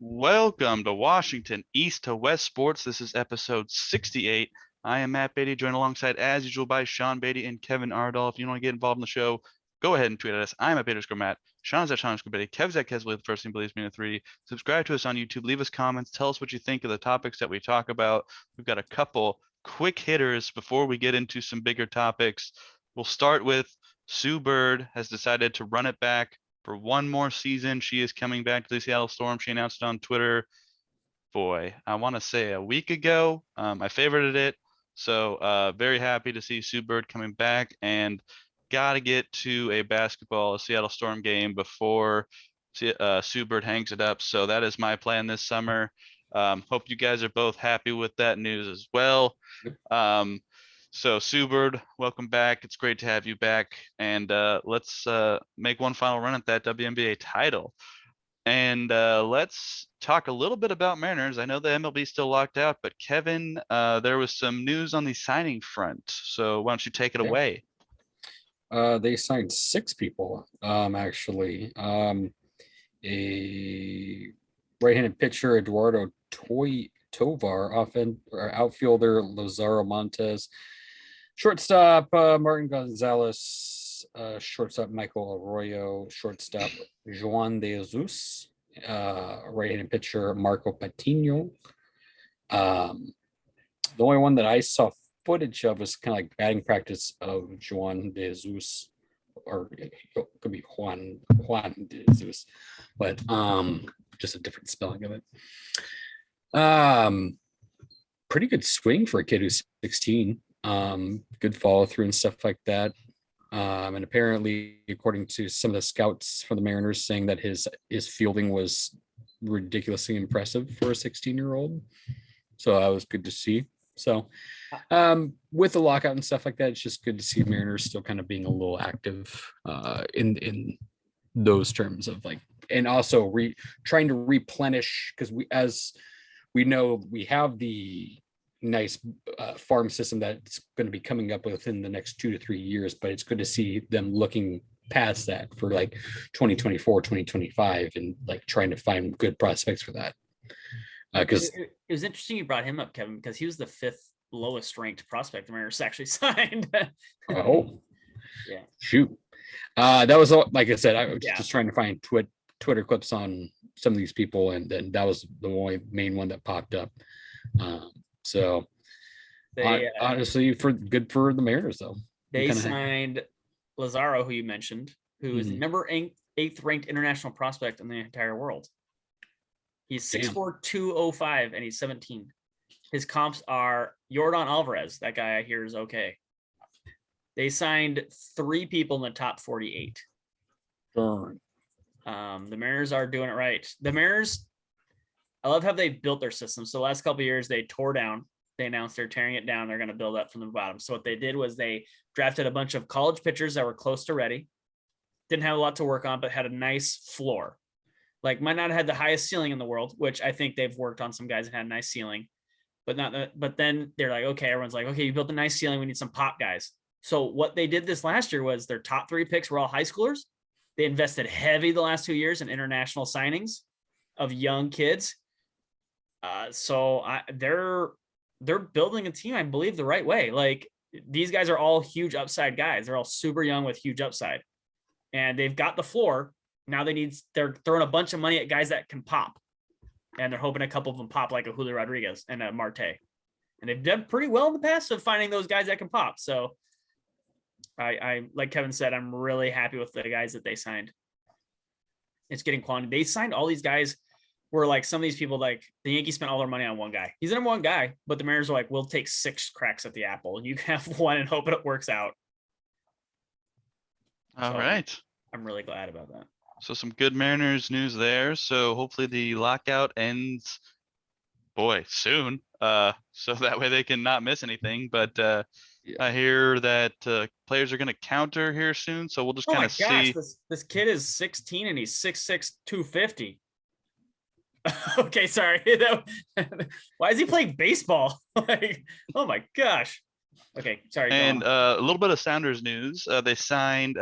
Welcome to Washington East to West Sports. This is episode 68. I am Matt Beatty, joined alongside, as usual, by Sean Beatty and Kevin Ardall. If you want to get involved in the show, go ahead and tweet at us. I'm at Matt. Sean's at Sean Beatty. Kev's at Kesley, the first thing believes me in a three. Subscribe to us on YouTube. Leave us comments. Tell us what you think of the topics that we talk about. We've got a couple quick hitters before we get into some bigger topics. We'll start with Sue Bird has decided to run it back for one more season. She is coming back to the Seattle Storm. She announced it on Twitter. Boy, I want to say a week ago. I favorited it. So very happy to see Sue Bird coming back, and got to get to a Seattle Storm game before Sue Bird hangs it up. So that is my plan this summer. Hope you guys are both happy with that news as well. Um, so Sue Bird, welcome back. It's great to have you back. And let's make one final run at that WNBA title. And let's talk a little bit about Mariners. I know the MLB is still locked out, but Kevin, there was some news on the signing front. So why don't you take it Yeah. away? They signed six people, actually. A right-handed pitcher, Eduardo Tovar, outfielder, Lazaro Montes, shortstop, Martin Gonzalez, shortstop, Michael Arroyo, shortstop, Juan de Jesus, right-handed pitcher, Marco Patino. The only one that I saw footage of was kind of like batting practice of Juan de Jesus, or it could be Juan de Jesus, but just a different spelling of it. Pretty good swing for a kid who's 16. Good follow through and stuff like that. And apparently, according to some of the scouts for the Mariners, saying that his fielding was ridiculously impressive for a 16-year-old. So that was good to see. So with the lockout and stuff like that, it's just good to see Mariners still kind of being a little active in those terms of like, and also trying to replenish, because as we know, we have the nice farm system that's going to be coming up within the next 2 to 3 years, but it's good to see them looking past that for like 2024, 2025, and like trying to find good prospects for that. Because it was interesting you brought him up, Kevin, because he was the fifth lowest ranked prospect the Mariners actually signed. Oh, yeah. Shoot. That was all, like I said, I was just trying to find Twitter clips on some of these people, and then that was the only main one that popped up. So honestly, good for the Mariners, though. They signed Lazaro, who you mentioned, who is the number eighth ranked international prospect in the entire world. He's 6'4", 205, and he's 17. His comps are Yordan Alvarez. That guy I hear is okay. They signed 3 people in the top 48. Darn. The Mariners are doing it right. The Mariners, I love how they built their system. So the last couple of years, they tore down. They announced they're tearing it down. They're going to build up from the bottom. So what they did was they drafted a bunch of college pitchers that were close to ready. Didn't have a lot to work on, but had a nice floor. Like, might not have had the highest ceiling in the world, which I think they've worked on some guys that had a nice ceiling, but then they're like, okay, everyone's like, okay, you built a nice ceiling. We need some pop guys. So what they did this last year was their top 3 picks were all high schoolers. They invested heavy the last 2 years in international signings of young kids. So they're building a team, I believe, the right way. Like, these guys are all huge upside guys. They're all super young with huge upside, and they've got the floor. Now they're throwing a bunch of money at guys that can pop, and they're hoping a couple of them pop, like a Julio Rodriguez and a Marte. And they've done pretty well in the past of finding those guys that can pop. So I like Kevin said, I'm really happy with the guys that they signed. It's getting quality. They signed all these guys where, like, some of these people, like the Yankees spent all their money on one guy. He's the number one guy, but the Mariners are like, we'll take 6 cracks at the apple. You can have one and hope it works out. All right. I'm really glad about that. So some good Mariners news there. So hopefully the lockout ends, soon. So that way they can not miss anything. But I hear that players are going to counter here soon. So we'll just kind of see. This kid is 16 and he's 6'6", 250. Okay, sorry. Why is he playing baseball? Like, oh my gosh. Okay, sorry. And a little bit of Sounders news. They signed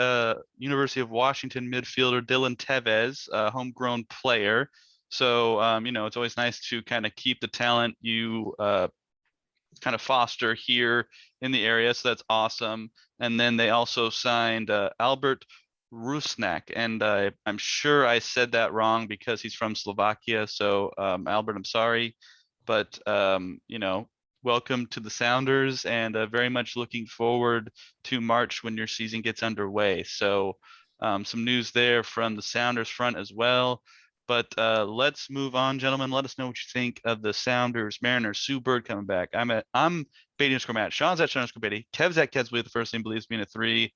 University of Washington midfielder Dylan Tevez, a homegrown player. So, it's always nice to kind of keep the talent you kind of foster here in the area. So that's awesome. And then they also signed Albert Rusnak, and I'm sure I said that wrong because he's from Slovakia. So Albert, I'm sorry, but welcome to the Sounders, and very much looking forward to March when your season gets underway. So some news there from the Sounders front as well. But let's move on, gentlemen. Let us know what you think of the Sounders, Mariners, Sue Bird coming back. I'm Beatty_Matt. Sean's at Sean_Beatty. Kev's at Kev's with the first name believes me in a 3.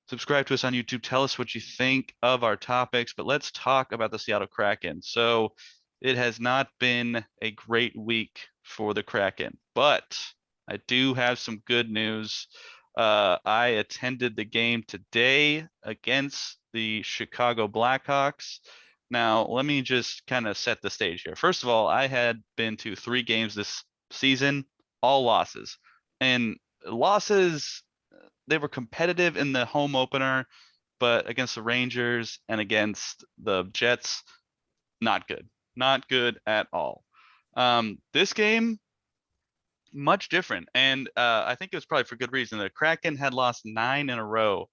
Subscribe to us on YouTube. Tell us what you think of our topics. But let's talk about the Seattle Kraken. So it has not been a great week for the Kraken, but I do have some good news. I attended the game today against the Chicago Blackhawks. Now, let me just kind of set the stage here. First of all, I had been to 3 games this season, all losses. And losses, they were competitive in the home opener, but against the Rangers and against the Jets, not good. Not good at all. This game, much different. And I think it was probably for good reason. The Kraken had lost 9 in a row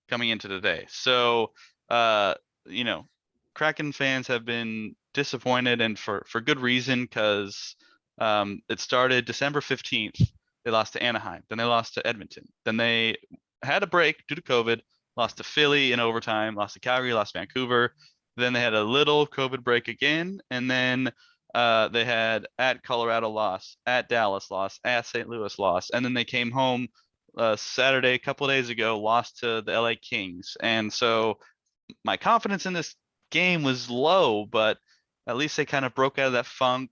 coming into today. So, uh, you know, Kraken fans have been disappointed, and for good reason, because it started December 15th. They lost to Anaheim, then they lost to Edmonton, then they had a break due to COVID, lost to Philly in overtime, lost to Calgary, lost to Vancouver. Then they had a little COVID break again, and then they had at Colorado loss, at Dallas loss, at St. Louis loss, and then they came home Saturday, a couple of days ago, lost to the LA Kings. And so my confidence in this game was low, but at least they kind of broke out of that funk.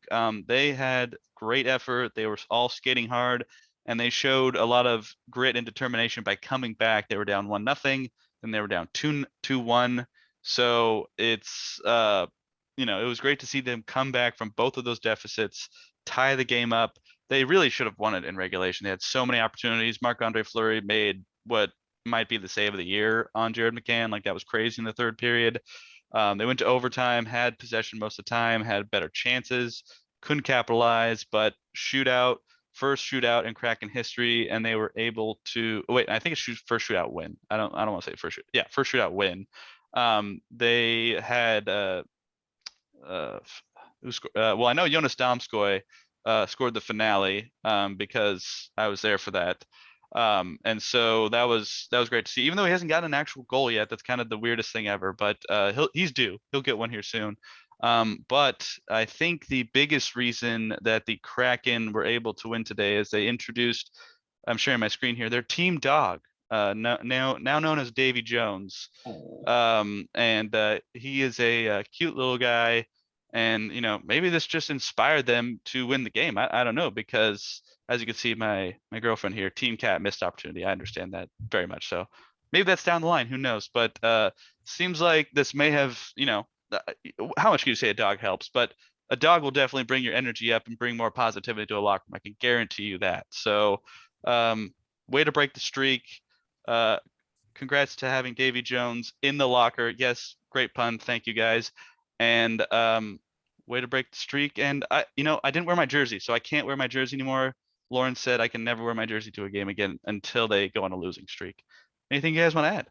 They had great effort. They were all skating hard, and they showed a lot of grit and determination by coming back. They were down 1-0, then they were down 2-1. So it's it was great to see them come back from both of those deficits, tie the game up. They really should have won it in regulation. They had so many opportunities. Marc-Andre Fleury made what might be the save of the year on Jared McCann. Like, that was crazy in the third period. They went to overtime, had possession most of the time, had better chances, couldn't capitalize, but first shootout in Kraken history, and they were able to I think it's first shootout win. I don't want to say first shoot. Yeah, first shootout win. They had I know Jonas Damskoy scored the finale because I was there for that. And so that was great to see. Even though he hasn't gotten an actual goal yet, that's kind of the weirdest thing ever. But he's due. He'll get one here soon. But I think the biggest reason that the Kraken were able to win today is they introduced, I'm sharing my screen here, their team dog, now known as Davy Jones. And he is a cute little guy. And, maybe this just inspired them to win the game. I don't know, because as you can see, my girlfriend here, Team Cat, missed opportunity. I understand that very much. So maybe that's down the line. Who knows? But seems like this may have, how much can you say a dog helps? But a dog will definitely bring your energy up and bring more positivity to a locker room. I can guarantee you that. So way to break the streak. Congrats to having Davy Jones in the locker. Yes, great pun. Thank you, guys. And way to break the streak. And I didn't wear my jersey, so I can't wear my jersey anymore. Lauren said I can never wear my jersey to a game again until they go on a losing streak. Anything you guys want to add?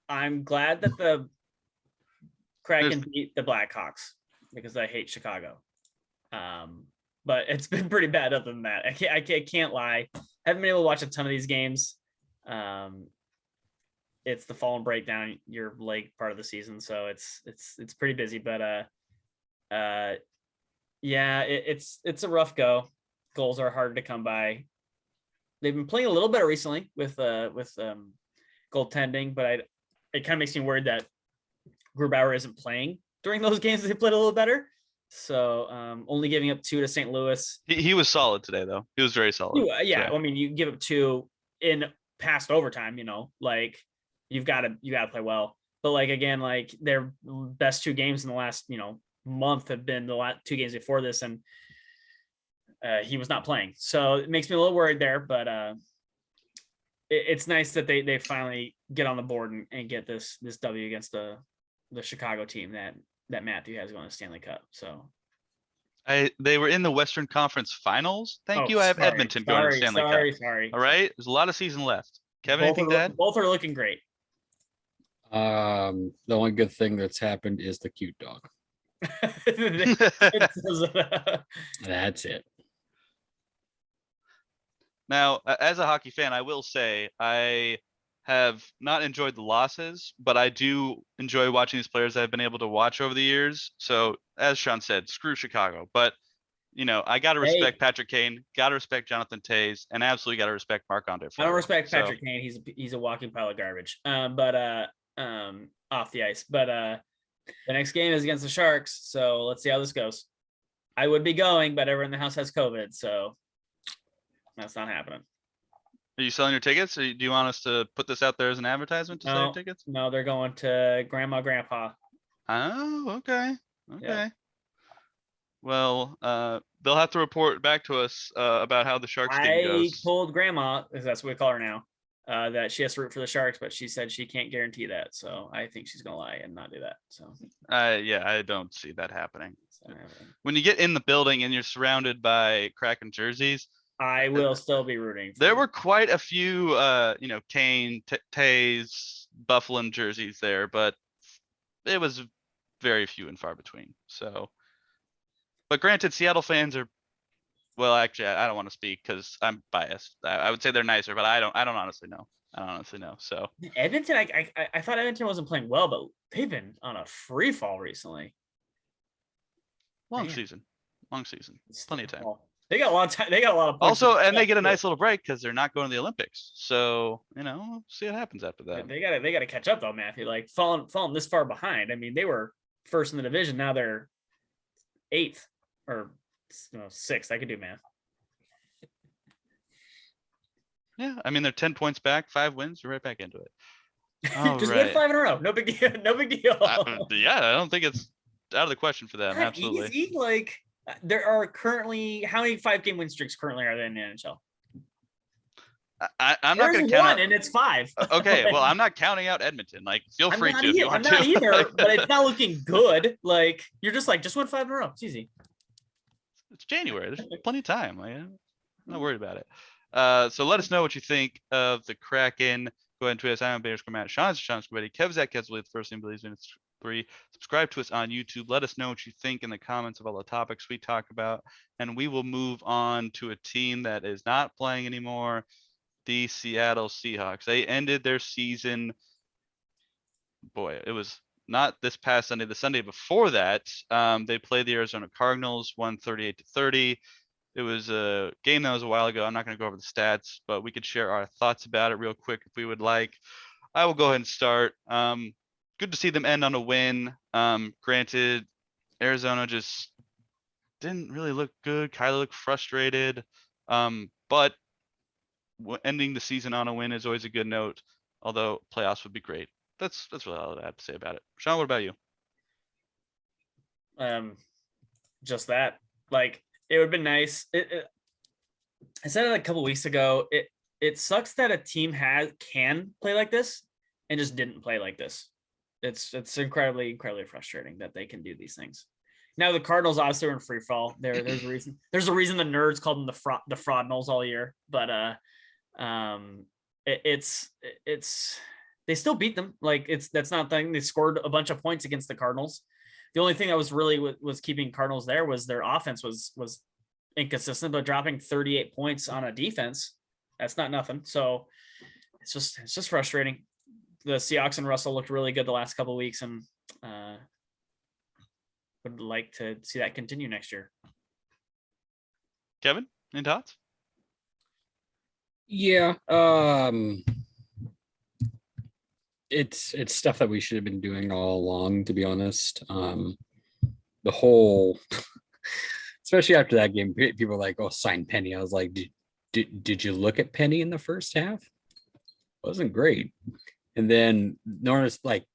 I'm glad that the Kraken beat the Blackhawks because I hate Chicago. But it's been pretty bad other than that. I can't lie. I haven't been able to watch a ton of these games. It's the fall and breakdown your leg part of the season, so it's pretty busy. But it's a rough go. Goals are hard to come by. They've been playing a little better recently with goaltending, but it kind of makes me worried that Grubauer isn't playing during those games. They played a little better. So only giving up 2 to St. Louis. He was solid today, though. He was very solid. Yeah, I mean, you give up 2 in past overtime. Like you've got to play well. But like again, like their best 2 games in the last month have been the last 2 games before this, and he was not playing. So it makes me a little worried there. But it's nice that they finally get on the board and get this W against the the Chicago team that Matthew has going to Stanley Cup. So They were in the Western Conference Finals. Thank you. I have Edmonton going to the Stanley Cup. Sorry. All right. There's a lot of season left. Kevin, anything to add? Both are looking great. The only good thing that's happened is the cute dog. That's it. Now, as a hockey fan, I will say I have not enjoyed the losses, but I do enjoy watching these players that I've been able to watch over the years. So, as Sean said, screw Chicago. But, I got to respect Patrick Kane, got to respect Jonathan Toews, and absolutely got to respect Marc-Andre Fleury. I don't respect Patrick Kane. He's a walking pile of garbage. But off the ice. But the next game is against the Sharks. So let's see how this goes. I would be going, but everyone in the house has COVID. So that's not happening. Are you selling your tickets, or do you want us to put this out there as an advertisement to sell your tickets? No, they're going to Grandma, Grandpa. Oh, okay. Yeah. Well, they'll have to report back to us about how the Sharks game goes. I told Grandma, because that's what we call her now, that she has to root for the Sharks, but she said she can't guarantee that. So I think she's gonna lie and not do that. So I don't see that happening. When you get in the building and you're surrounded by Kraken jerseys, I will still be rooting. There were quite a few, Kane, Toews, Buffalo jerseys there, but it was very few and far between. So, but granted, Seattle fans are, well, actually, I don't want to speak because I'm biased. I would say they're nicer, but I don't honestly know. So Edmonton, I thought Edmonton wasn't playing well, but they've been on a free fall recently. Long season, plenty of time. They got a lot of time. They got a lot of points. Also, and they get a nice little break because they're not going to the Olympics. So, we'll see what happens after that. They got to catch up though, Matthew. Like falling this far behind. I mean, they were first in the division. Now they're 8th or 6th. I could do math. Yeah, I mean they're 10 points back, 5 wins. You're right back into it. Just win 5 in a row. No big deal. No big deal. Yeah, I don't think it's out of the question for them. Absolutely. Easy. Like there are currently, how many 5-game win streaks currently are there in the NHL? I'm not going to count. And it's 5. Okay, well, I'm not counting out Edmonton. Like, feel free to if you want to. I'm not either, but it's not looking good. Like, you're just win 5 in a row. It's easy. It's January. There's plenty of time. Like, I'm not worried about it. So let us know what you think of the Kraken. Go ahead and tweet us. I'm Bader Matt. Sean's Scobetti. Kev's at Kev's with first name believes in it's 3. Subscribe to us on YouTube. Let us know what you think in the comments of all the topics we talk about, and we will move on to a team that is not playing anymore. The Seattle Seahawks. They ended their season. Boy, it was not this past Sunday. The Sunday before that, they played the Arizona Cardinals, won 38-30. It was a game that was a while ago. I'm not going to go over the stats, but we could share our thoughts about it real quick if we would like. I will go ahead and start. Good to see them end on a win. Granted, Arizona just didn't really look good. Kyler looked frustrated. But ending the season on a win is always a good note, although playoffs would be great. That's really all I have to say about it. Sean, what about you? Just that. Like, it would have been nice. I said it a couple weeks ago. It sucks that a team can play like this and just didn't play like this. It's incredibly frustrating that they can do these things. Now the Cardinals obviously are in free fall. There's a reason. There's a reason the nerds called them the Fraudnals all year. But it's they still beat them. Like that's not the thing. They scored a bunch of points against the Cardinals. The only thing that was really was keeping Cardinals there was their offense was inconsistent, but dropping 38 points on a defense, that's not nothing. So it's just frustrating. The Seahawks and Russell looked really good the last couple of weeks, and would like to see that continue next year. Kevin, any thoughts? Yeah. It's stuff that we should have been doing all along, to be honest. The whole, especially after that game, people were like, "Oh, sign Penny." I was like, "Did you look at Penny in the first half? It wasn't great." And then notice, like,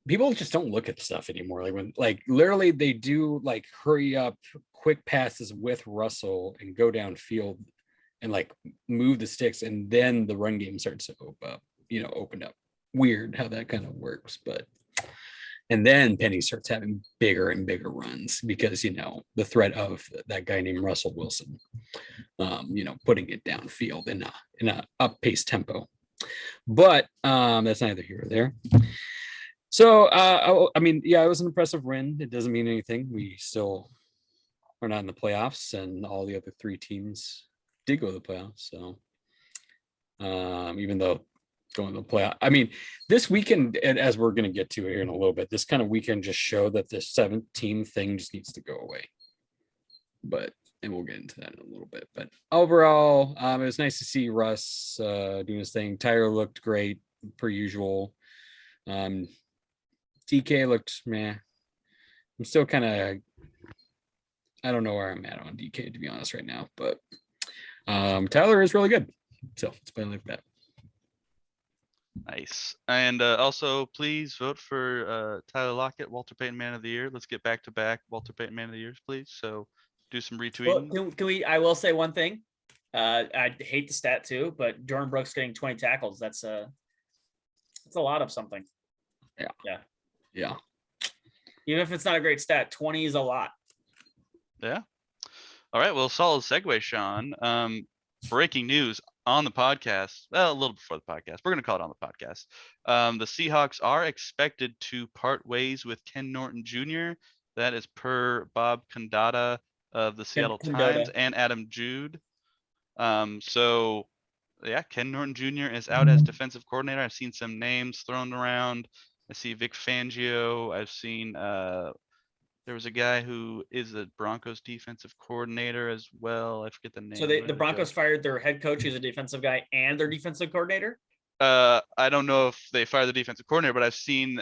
people just don't look at stuff anymore. Like when, like, literally they do like hurry up, quick passes with Russell and go downfield and like move the sticks, and then the run game starts to open up. Weird how that kind of works, but And then Penny starts having bigger and bigger runs because, the threat of that guy named Russell Wilson, putting it downfield in a up-paced tempo. But that's neither here or there. So, it was an impressive win. It doesn't mean anything. We still are not in the playoffs, and all the other 3 teams did go to the playoffs. So, even though going to the playoff, this weekend, and as we're going to get to here in a little bit, this kind of weekend just showed that this 7-team thing just needs to go away. And we'll get into that in a little bit. But overall, it was nice to see Russ doing his thing. Tyler looked great, per usual. DK looked meh. I'm still kind of, I don't know where I'm at on DK, to be honest, right now. But Tyler is really good. So it's been like that. Nice. And also, please vote for Tyler Lockett, Walter Payton Man of the Year. Let's get back-to-back Walter Payton Man of the Years, please. So do some retweeting. Well, can we? I will say one thing. I hate the stat too, but Jordan Brooks getting 20 tackles. That's a lot of something. Yeah. Even if it's not a great stat, 20 is a lot. Yeah. All right. Well, solid segue, Sean. Breaking news on the podcast. Well, a little before the podcast. We're going to call it on the podcast. The Seahawks are expected to part ways with Ken Norton Jr. That is per Bob Condata of the Seattle Times and Adam Jude. So, yeah, Ken Norton Jr. is out as defensive coordinator. I've seen some names thrown around. I see Vic Fangio. I've seen there was a guy who is the Broncos defensive coordinator as well. I forget the name. So the Broncos fired their head coach, who's a defensive guy, and their defensive coordinator? I don't know if they fired the defensive coordinator, but I've seen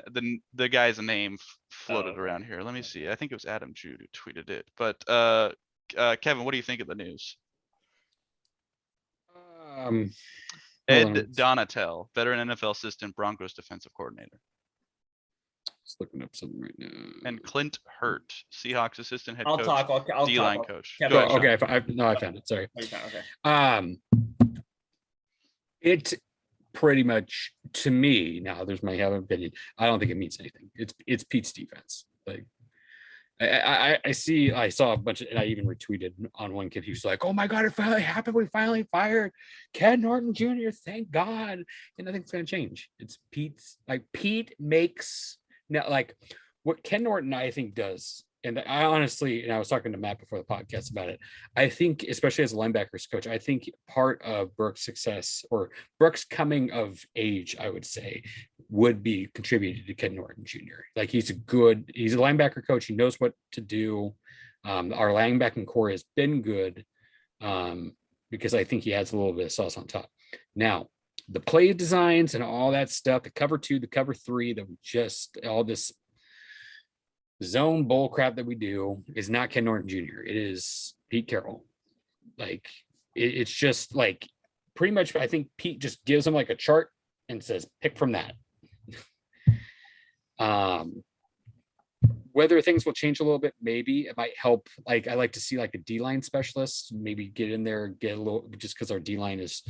the guy's name floated around here. Let me see. I think it was Adam Jude who tweeted it. But Kevin, what do you think of the news? Ed Donatel, veteran NFL assistant, Broncos defensive coordinator. Just looking up something right now. And Clint Hurt, Seahawks assistant head I'll coach, D-line coach. Kevin, Go ahead, okay, I found it. Sorry. Okay. It pretty much, to me, now there's my opinion. I don't think it means anything. It's Pete's defense. Like I saw a bunch of, and I even retweeted on one kid who's like, "Oh my God, it finally happened. We finally fired Ken Norton Jr. Thank God." And nothing's gonna change. It's Pete's. Like Pete makes now, like what Ken Norton I think does. And I honestly, and I was talking to Matt before the podcast about it. I think, especially as a linebackers coach, I think part of Brooks' success or Brooks' coming of age, I would say, would be contributed to Ken Norton Jr. Like he's a linebacker coach. He knows what to do. Our linebacking core has been good because I think he adds a little bit of sauce on top. Now, the play designs and all that stuff, the cover 2, the cover 3, all this zone bull crap that we do is not Ken Norton Jr. It is Pete Carroll. Like it's just like pretty much I think Pete just gives him like a chart and says pick from that. Whether things will change a little bit, maybe it might help. Like I like to see like a D-line specialist maybe get in there, get a little, just because our D-line has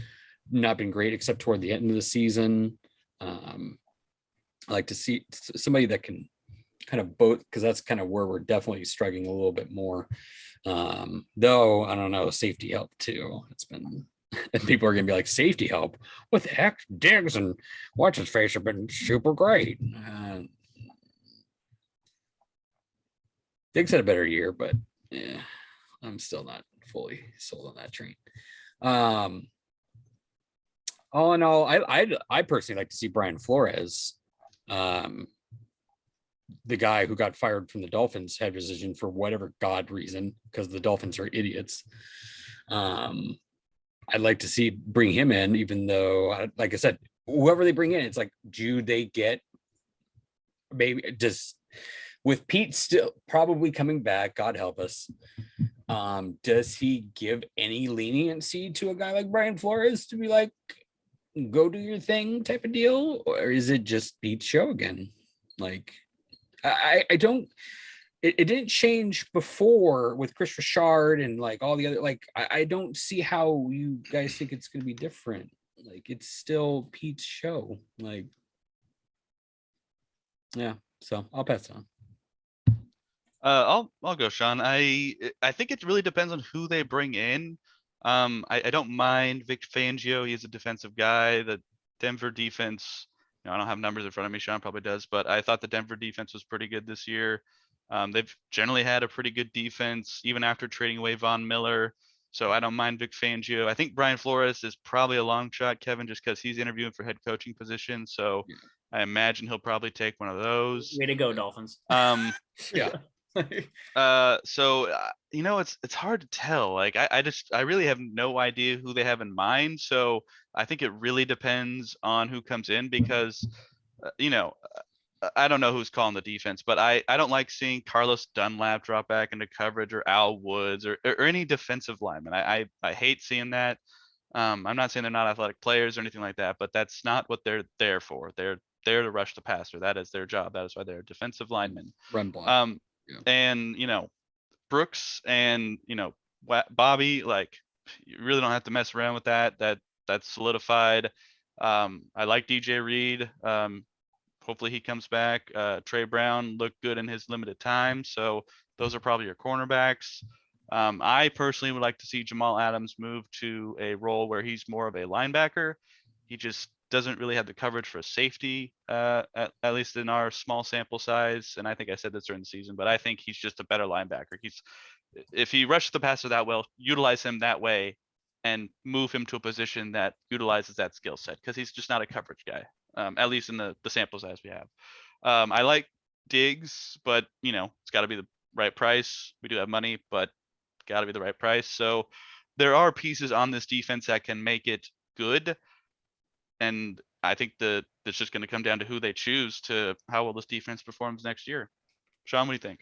not been great except toward the end of the season. I like to see somebody that can kind of both, because that's kind of where we're definitely struggling a little bit more. Though I don't know, safety help too. It's been, and people are gonna be like, safety help? What the heck? Diggs and what's his face have been super great. Diggs had a better year, but yeah, I'm still not fully sold on that train. All in all, I personally like to see Brian Flores, the guy who got fired from the Dolphins head position for whatever God reason, because the Dolphins are idiots. I'd like to bring him in, even though, like I said, whoever they bring in, it's like, do they get maybe just with Pete still probably coming back, God help us. Does he give any leniency to a guy like Brian Flores to be like, go do your thing type of deal? Or is it just Pete's show again? Like, I don't, it didn't change before with Chris Richard and like all the other, like, I don't see how you guys think it's going to be different. Like, it's still Pete's show. Like, yeah. So I'll pass it on. I'll go, Sean. I think it really depends on who they bring in. I don't mind Vic Fangio. He's a defensive guy. The Denver defense, I don't have numbers in front of me. Sean probably does, but I thought the Denver defense was pretty good this year. They've generally had a pretty good defense, even after trading away Von Miller. So I don't mind Vic Fangio. I think Brian Flores is probably a long shot, Kevin, just because he's interviewing for head coaching position. So Yeah. I imagine he'll probably take one of those. Way to go, Dolphins. Yeah. It's hard to tell. Like I really have no idea who they have in mind. So I think it really depends on who comes in because, I don't know who's calling the defense, but I don't like seeing Carlos Dunlap drop back into coverage or Al Woods or any defensive lineman. I hate seeing that. I'm not saying they're not athletic players or anything like that, but that's not what they're there for. They're there to rush the passer. That is their job. That is why they're defensive linemen. Run block. Yeah. And Brooks and Bobby, like, you really don't have to mess around with that. That's solidified. I like DJ Reed. Hopefully he comes back. Trey Brown looked good in his limited time, so those are probably your cornerbacks. I personally would like to see Jamal Adams move to a role where he's more of a linebacker. He just doesn't really have the coverage for a safety, at least in our small sample size. And I think I said this during the season, but I think he's just a better linebacker. If he rushes the passer that well, utilize him that way and move him to a position that utilizes that skill set, because he's just not a coverage guy, at least in the sample size we have. I like Diggs, but it's got to be the right price. We do have money, but got to be the right price. So there are pieces on this defense that can make it good. And I think it's just going to come down to who they choose to how well this defense performs next year. Sean, what do you think?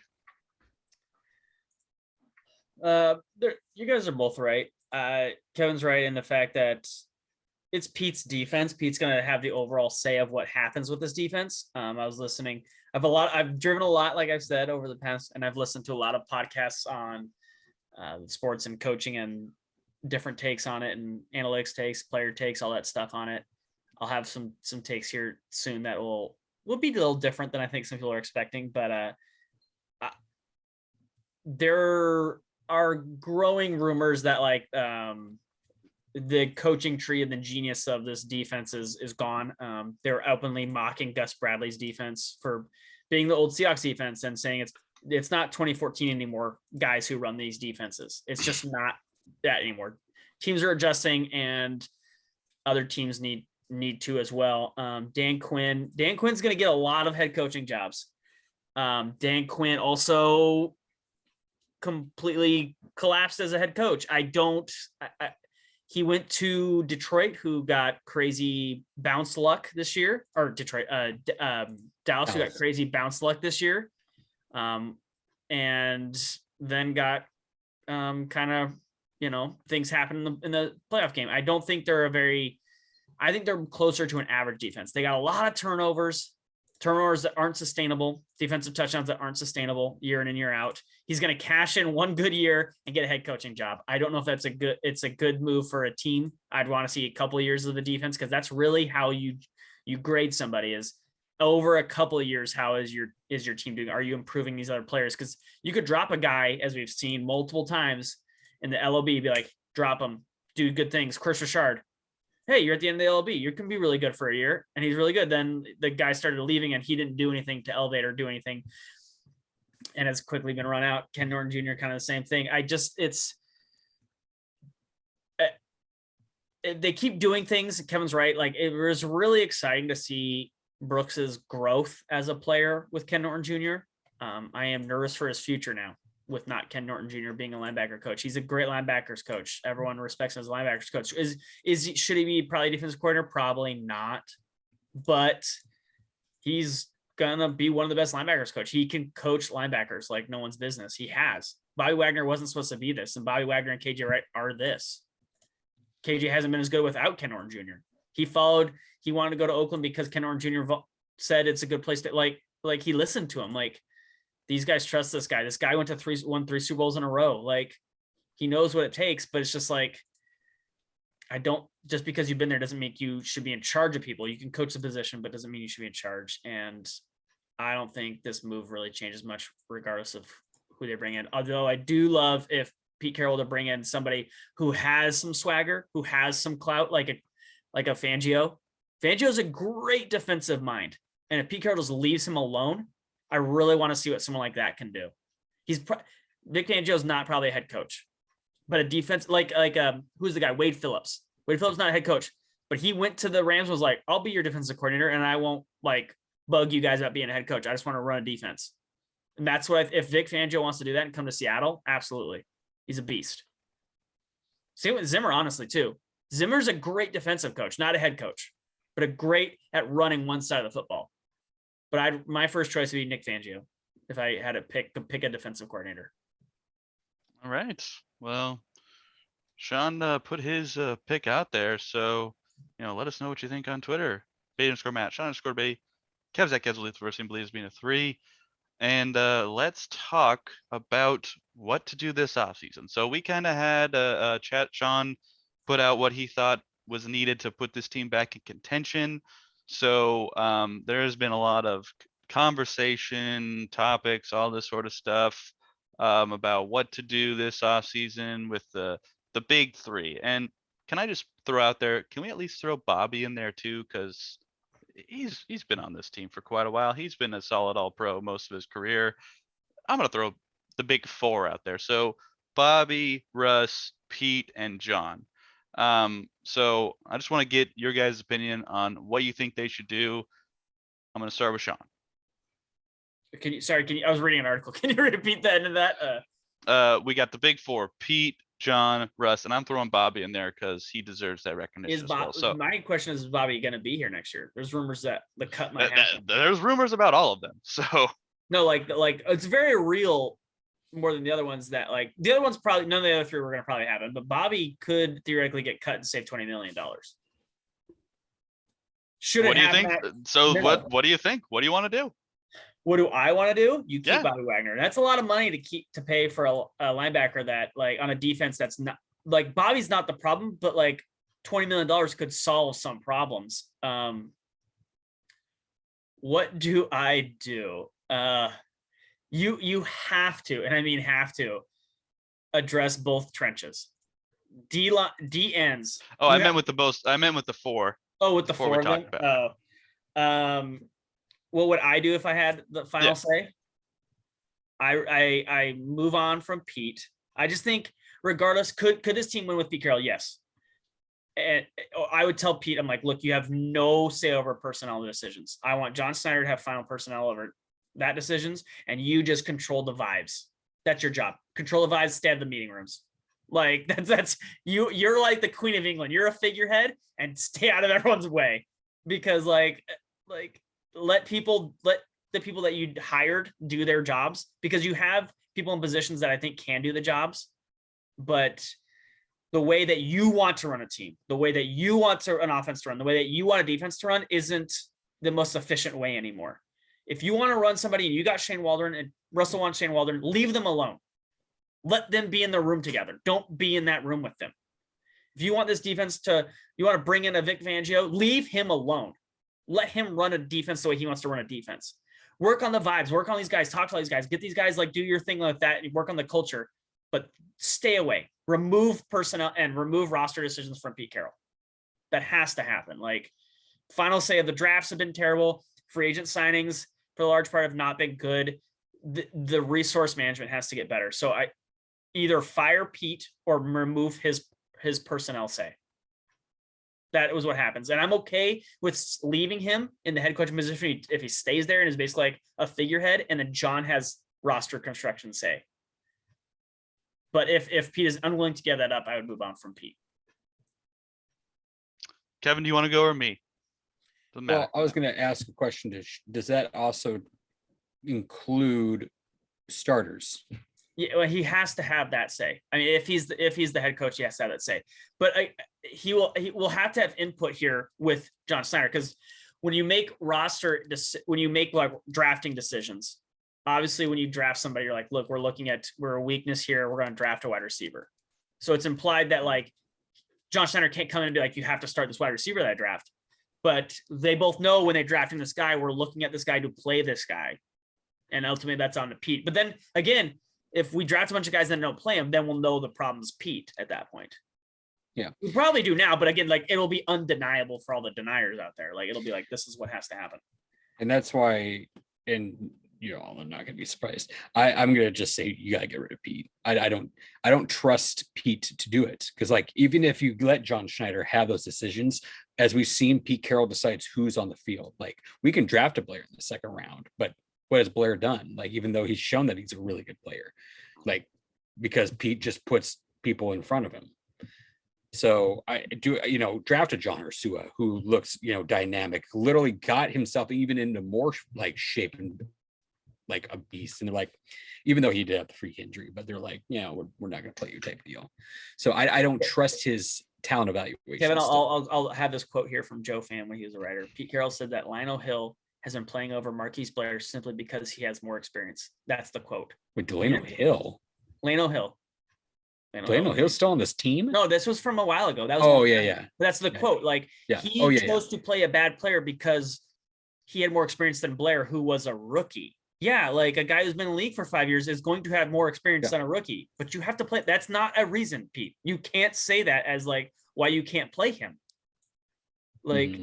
You guys are both right. Kevin's right in the fact that it's Pete's defense. Pete's going to have the overall say of what happens with this defense. I was listening. I've driven a lot, like I've said, over the past, and I've listened to a lot of podcasts on sports and coaching and different takes on it, and analytics takes, player takes, all that stuff on it. I'll have some takes here soon that will be a little different than I think some people are expecting, but there are growing rumors that the coaching tree and the genius of this defense is gone. They're openly mocking Gus Bradley's defense for being the old Seahawks defense and saying it's not 2014 anymore, guys who run these defenses. It's just not that anymore. Teams are adjusting and other teams need to as well. Dan Quinn's going to get a lot of head coaching jobs. Dan Quinn also completely collapsed as a head coach. He went to Detroit, who got crazy bounce luck this year, or Dallas, who got crazy bounce luck this year. And then got things happen in the playoff game. I don't think I think they're closer to an average defense. They got a lot of turnovers that aren't sustainable, defensive touchdowns that aren't sustainable year in and year out. He's going to cash in one good year and get a head coaching job. I don't know if it's a good move for a team. I'd want to see a couple of years of the defense, because that's really how you grade somebody, is over a couple of years. How is your team doing? Are you improving these other players? Because you could drop a guy, as we've seen multiple times in the LOB, be like, drop him, do good things. Chris Richard, hey, you're at the end of the LB. You can be really good for a year, and he's really good. Then the guy started leaving, and he didn't do anything to elevate or do anything, and has quickly been run out. Ken Norton Jr., kind of the same thing. They keep doing things. Kevin's right. Like, it was really exciting to see Brooks's growth as a player with Ken Norton Jr. I am nervous for his future now, with not Ken Norton Jr. being a linebacker coach. He's a great linebackers coach. Everyone respects him as a linebackers coach. Should he be probably defensive coordinator? Probably not, but he's gonna be one of the best linebackers coach. He can coach linebackers like no one's business. He has. Bobby Wagner wasn't supposed to be this, and Bobby Wagner and KJ Wright are this. KJ hasn't been as good without Ken Norton Jr. He wanted to go to Oakland because Ken Norton Jr. said it's a good place to like he listened to him. Like, these guys trust this guy. This guy won 3 Super Bowls in a row. Like, he knows what it takes, but it's just like, just because you've been there doesn't make you should be in charge of people. You can coach the position, but doesn't mean you should be in charge. And I don't think this move really changes much regardless of who they bring in. Although I do love if Pete Carroll to bring in somebody who has some swagger, who has some clout, like a Fangio. Fangio's a great defensive mind. And if Pete Carroll just leaves him alone, I really want to see what someone like that can do. Vic Fangio's not probably a head coach, but a defense who's the guy? Wade Phillips. Wade Phillips not a head coach, but he went to the Rams, was like, I'll be your defensive coordinator, and I won't like bug you guys about being a head coach. I just want to run a defense. And that's what if Vic Fangio wants to do that and come to Seattle, absolutely. He's a beast. Same with Zimmer, honestly, too. Zimmer's a great defensive coach, not a head coach, but a great at running one side of the football. But my first choice would be Nick Fangio if I had to pick a defensive coordinator. All right. Well, Sean put his pick out there, so let us know what you think on Twitter. Beta_Matt, Sean_Bay, Kev's at Kev's Elite First Team believes being a 3. And let's talk about what to do this offseason. So we kind of had a chat. Sean put out what he thought was needed to put this team back in contention. So there has been a lot of conversation, topics, all this sort of stuff about what to do this offseason with the big 3. And can I just throw out there, can we at least throw Bobby in there too? Because he's been on this team for quite a while. He's been a solid all-pro most of his career. I'm going to throw the big 4 out there. So Bobby, Russ, Pete, and John. So I just want to get your guys' opinion on what you think they should do. I'm going to start with Sean. Can you, I was reading an article. Can you repeat the end of that? We got the big 4, Pete, John, Russ, and I'm throwing Bobby in there because he deserves that recognition. So my question is Bobby going to be here next year? There's rumors that the cut might happen. There's rumors about all of them. So no, like it's very real more than the other ones that like the other ones probably none of the other 3 were going to probably happen, but Bobby could theoretically get cut and save $20 million. Should what it do you think? So no. what do you think? What do you want to do? What do I want to do? You keep Yeah. Bobby Wagner. That's a lot of money to pay for a linebacker that like on a defense that's not like Bobby's not the problem, but like $20 million could solve some problems. What do I do? You have to, and I mean have to, address both trenches. D ends. Oh, I meant with the 4. Oh, with the 4 we talked about. Oh. What would I do if I had the final say? I move on from Pete. I just think regardless, could this team win with Pete Carroll? Yes. And I would tell Pete, I'm like, look, you have no say over personnel decisions. I want John Snyder to have final personnel over that decisions, and you just control the vibes. That's your job. Control the vibes, stay out of the meeting rooms. Like that's you. You're like the Queen of England. You're a figurehead, and stay out of everyone's way because like. Let the people that you hired do their jobs because you have people in positions that I think can do the jobs, but the way that you want to run a team, the way that you want an offense to run, the way that you want a defense to run isn't the most efficient way anymore. If you want to run somebody and you got Shane Waldron and Russell wants Shane Waldron, leave them alone. Let them be in the room together. Don't be in that room with them. If you want this defense you want to bring in a Vic Fangio, leave him alone. Let him run a defense the way he wants to run a defense. Work on the vibes, work on these guys, talk to all these guys, get these guys, like do your thing like that and work on the culture, but stay away, remove personnel and remove roster decisions from Pete Carroll. That has to happen. Like final say of the drafts have been terrible. Free agent signings for the large part have not been good. The resource management has to get better. So I either fire Pete or remove his personnel say. That was what happens. And I'm okay with leaving him in the head coaching position if he stays there and is basically like a figurehead, and then John has roster construction say. But if Pete is unwilling to give that up, I would move on from Pete. Kevin, do you want to go or me? Well, I was going to ask a question. Does that also include starters? Yeah, well, he has to have that say. I mean, if he's the head coach, he has to have that say. But he will have to have input here with John Snyder, because when you make like drafting decisions, obviously when you draft somebody, you're like, look, we're a weakness here. We're going to draft a wide receiver. So it's implied that like John Snyder can't come in and be like, you have to start this wide receiver that I draft. but they both know when they're drafting this guy, we're looking at this guy to play this guy. And ultimately that's on to Pete. But then again, if we draft a bunch of guys that don't play him, then we'll know the problem's Pete at that point. Yeah. We probably do now, but again, like it'll be undeniable for all the deniers out there. Like it'll be like, this is what has to happen. And that's why, and you know, I'm not gonna be surprised. I'm gonna just say you gotta get rid of Pete. I don't trust Pete to do it. Because like even if you let John Schneider have those decisions, as we've seen, Pete Carroll decides who's on the field. Like we can draft a player in the second round, but what has Blair done? Like, even though he's shown that he's a really good player, like because Pete just puts people in front of him. So I do, you know, draft a John Ursua who looks, you know, dynamic, literally got himself even into more like shape and like a beast. And they're like, even though he did have the freak injury, but they're like, yeah, we're not going to play you type of deal. So I don't trust his talent evaluation. Kevin, I'll have this quote here from Joe Pham when he was a writer. Pete Carroll said that Lionel Hill has been playing over Marquise Blair simply because he has more experience. That's the quote. With Delano Hill. Lionel Hill. Delano Hill's still on this team? No, this was from a while ago. That was yeah. But that's the quote. Like he chose to play a bad player because he had more experience than Blair, who was a rookie. Yeah, like a guy who's been in the league for 5 years is going to have more experience than a rookie. But you have to play. That's not a reason, Pete. You can't say that as like why you can't play him. Like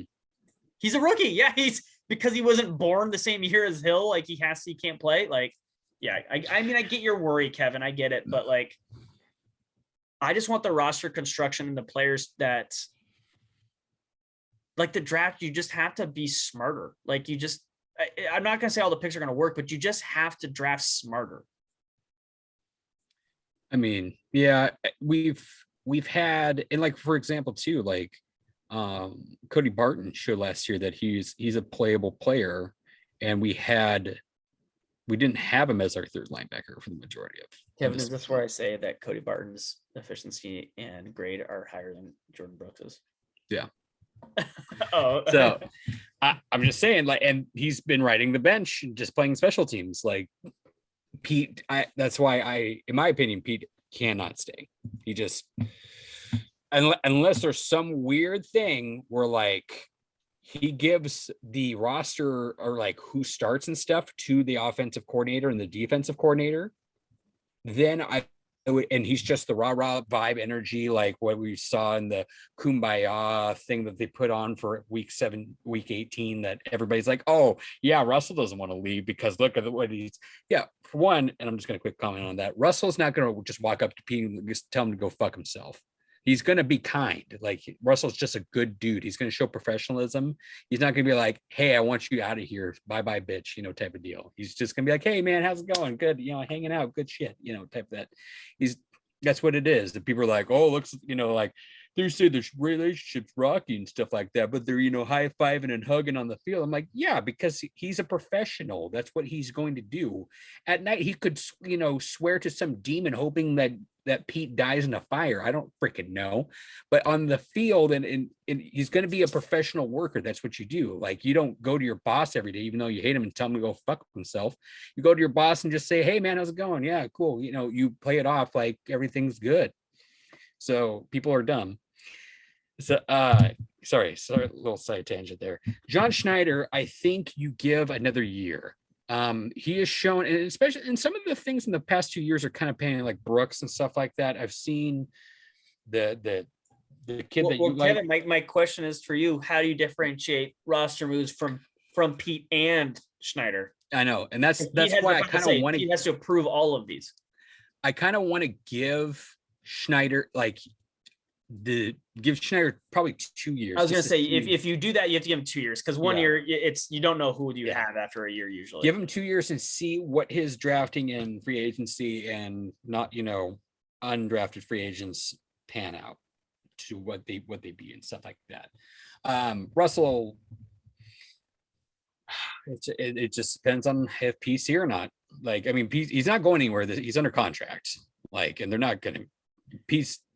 he's a rookie. Yeah, he's because he wasn't born the same year as Hill. Like he can't play. Like, yeah, I mean, I get your worry, Kevin. I get it, but like, I just want the roster construction and the players that, like the draft, you just have to be smarter. Like I'm not going to say all the picks are going to work, but you just have to draft smarter. I mean, yeah, we've had, and like, for example, too, like Cody Barton showed last year that he's a playable player, and we didn't have him as our third linebacker for the majority of. Kevin, is this where I say that Cody Barton's efficiency and grade are higher than Jordan Brooks's? Yeah. So I'm just saying, like, and he's been riding the bench and just playing special teams. Like Pete, that's why in my opinion, Pete cannot stay. He just, unless there's some weird thing where like he gives the roster or like who starts and stuff to the offensive coordinator and the defensive coordinator, then and he's just the rah vibe energy, like what we saw in the Kumbaya thing that they put on for week 18, that everybody's like, oh yeah, Russell doesn't want to leave because look at what he's, yeah, for one, and I'm just going to quick comment on that. Russell's not going to just walk up to Pete and just tell him to go fuck himself. He's going to be kind. Like Russell's just a good dude. He's going to show professionalism. He's not going to be like, hey, I want you out of here. Bye, bitch, type of deal. He's just going to be like, hey, man, how's it going? Good. Hanging out. Good shit, type of that. That's what it is. The people are like, oh, looks, like they say there's relationships rocky and stuff like that, but they're, high-fiving and hugging on the field. I'm like, yeah, because he's a professional. That's what he's going to do. At night, he could, swear to some demon hoping that Pete dies in a fire. I don't freaking know. But on the field, and he's going to be a professional worker. That's what you do. Like, you don't go to your boss every day, even though you hate him, and tell him to go fuck himself. You go to your boss and just say, hey, man, how's it going? Yeah, cool. You play it off like everything's good. So people are dumb. So, sorry, a little side tangent there. John Schneider, I think you give another year. He has shown, and especially in some of the things in the past 2 years are kind of paying like Brooks and stuff like that. I've seen the kid that you Kevin, like. My question is for you: how do you differentiate roster moves from Pete and Schneider? I know, and that's why I kind of want to. He has to approve all of these. I kind of want to give Schneider give Schneider probably 2 years. I was going to say, if you do that, you have to give him 2 years, because 1 year, you don't know who you have after a year usually. Give him 2 years and see what his drafting and free agency and not, undrafted free agents pan out to what they be and stuff like that. Russell, it just depends on if Pete's here or not. Like, I mean, he's not going anywhere. He's under contract. Like, and they're not going to.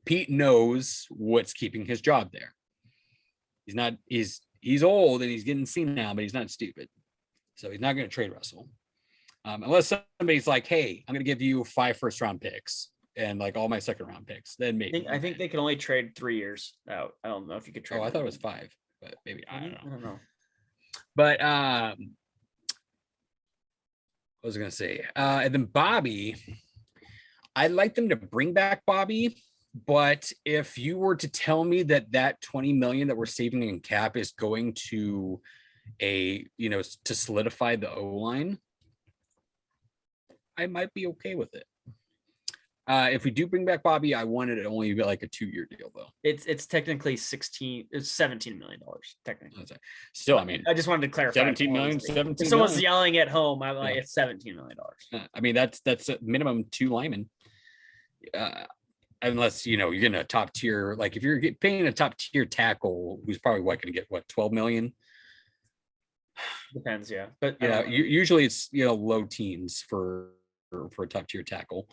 Pete knows what's keeping his job there. He's old and he's getting senile, but he's not stupid. So he's not going to trade Russell. Unless somebody's like, hey, I'm going to give you 5 first-round picks and like all my second-round picks. Then maybe. I think they can only trade 3 years out. I don't know if you could trade. Oh, I thought it was 5. but maybe I don't know. I don't know. But what was I gonna say? And then Bobby, I'd like them to bring back Bobby, but if you were to tell me that 20 million that we're saving in cap is going to to solidify the O-line, I might be okay with it. If we do bring back Bobby, I wanted it only to be like a 2-year deal though. It's technically it's $17 million technically. Still, I mean, I just wanted to clarify. 17 million, 17 If someone's million. yelling at home, I'm like, it's $17 million. I mean, that's a minimum 2 linemen. Unless you're getting a top tier, like if you're paying a top tier tackle who's probably going to get 12 million. Depends, yeah. But usually it's low teens for a top tier tackle.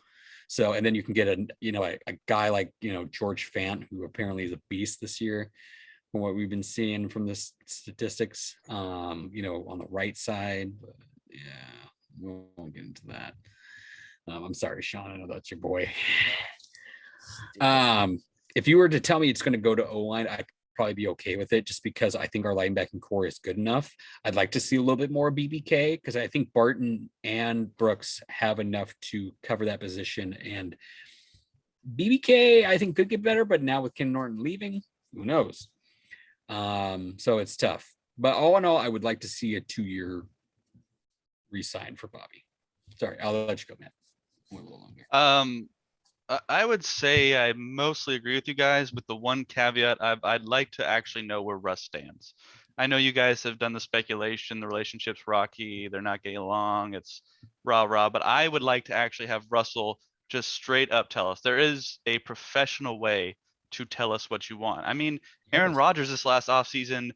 So, and then you can get a guy like George Fant, who apparently is a beast this year, from what we've been seeing from the statistics. On the right side, but yeah, we won't get into that. I'm sorry, Sean. I know that's your boy. If you were to tell me it's going to go to O-line, I'd probably be okay with it, just because I think our linebacking core is good enough. I'd like to see a little bit more BBK, because I think Barton and Brooks have enough to cover that position, and BBK I think could get better, but now with Ken Norton leaving, who knows? So it's tough. But all in all, I would like to see a 2-year re-sign for Bobby. Sorry, I'll let you go, Matt. A little longer. I would say I mostly agree with you guys, with the one caveat. I'd like to actually know where Russ stands. I know you guys have done the speculation, the relationship's rocky, they're not getting along, it's rah, but I would like to actually have Russell just straight up tell us. There is a professional way to tell us what you want. I mean, Aaron Rodgers this last offseason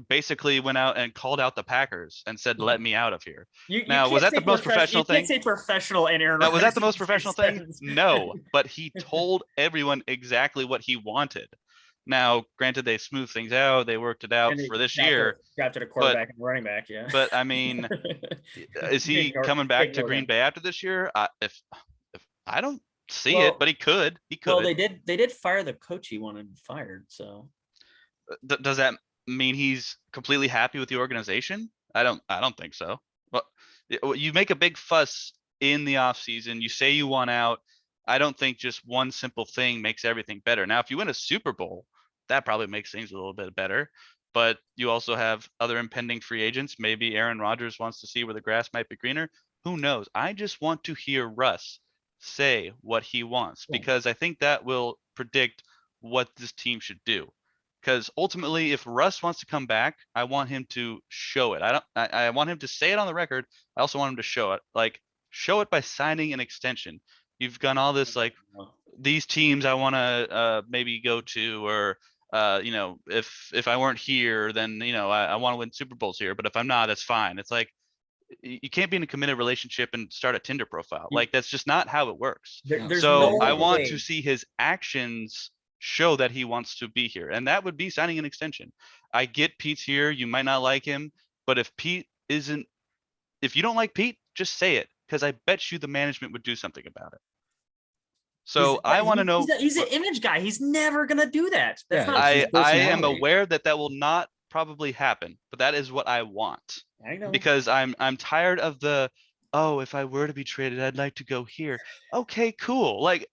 basically went out and called out the Packers and said, "Let me out of here." Now, was that the most professional thing? You can't say professional and Aaron Rodgers. Was that the most professional thing? No, but he told everyone exactly what he wanted. Now, granted, they smoothed things out, they worked it out for this year. Drafted a quarterback and running back, yeah. But I mean, is he coming back to Green Bay after this year? If I don't see it, but he could. Well, they did fire the coach he wanted fired. So does that mean he's completely happy with the organization? I don't think so. But you make a big fuss in the offseason, you say you want out. I don't think just one simple thing makes everything better. Now, if you win a Super Bowl, that probably makes things a little bit better. But you also have other impending free agents. Maybe Aaron Rodgers wants to see where the grass might be greener. Who knows? I just want to hear Russ say what he wants, because I think that will predict what this team should do. Because ultimately, if Russ wants to come back, I want him to show it. I want him to say it on the record. I also want him to show it. Like, show it by signing an extension. You've done all this, like, these teams I want to maybe go to, or if I weren't here, then I want to win Super Bowls here. But if I'm not, that's fine. It's like, you can't be in a committed relationship and start a Tinder profile. Like, that's just not how it works. So I want to see his actions show that he wants to be here, and that would be signing an extension. I get Pete's here, you might not like him, but if you don't like Pete, just say it, because I bet you the management would do something about it. So I want to know. He's an image guy. He's never gonna do that. That's not. I am aware that will not probably happen, but that is what I want. I know. Because I'm tired of the, oh, if I were to be traded, I'd like to go here. Okay, cool. Like,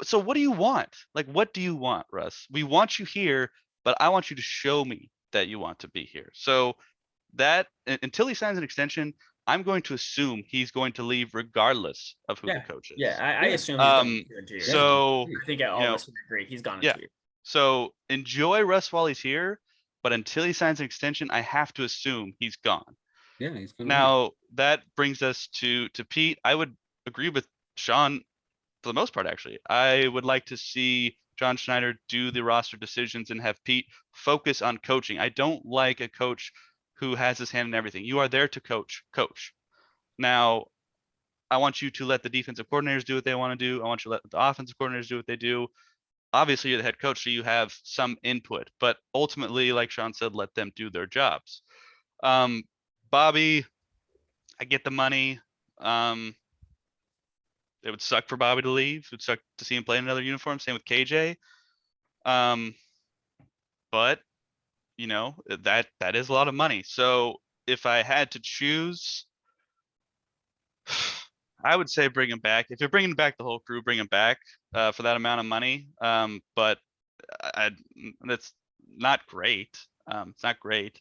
so what do you want? Like, what do you want, Russ? We want you here, but I want you to show me that you want to be here. So that until he signs an extension, I'm going to assume he's going to leave regardless of who the coach is. Yeah, I assume he's going to be so I think all of us would agree he's gone in 2 years. So enjoy Russ while he's here, but until he signs an extension, I have to assume he's gone. Yeah, he's gone. Now that brings us to Pete. I would agree with Sean for the most part, actually. I would like to see John Schneider do the roster decisions and have Pete focus on coaching. I don't like a coach who has his hand in everything. You are there to coach. Now, I want you to let the defensive coordinators do what they want to do. I want you to let the offensive coordinators do what they do. Obviously, you're the head coach, so you have some input. But ultimately, like Sean said, let them do their jobs. Bobby, I get the money. It would suck for Bobby to leave. It would suck to see him play in another uniform. Same with KJ. But that is a lot of money. So if I had to choose, I would say bring him back. If you're bringing back the whole crew, bring him back for that amount of money. But that's not great. It's not great,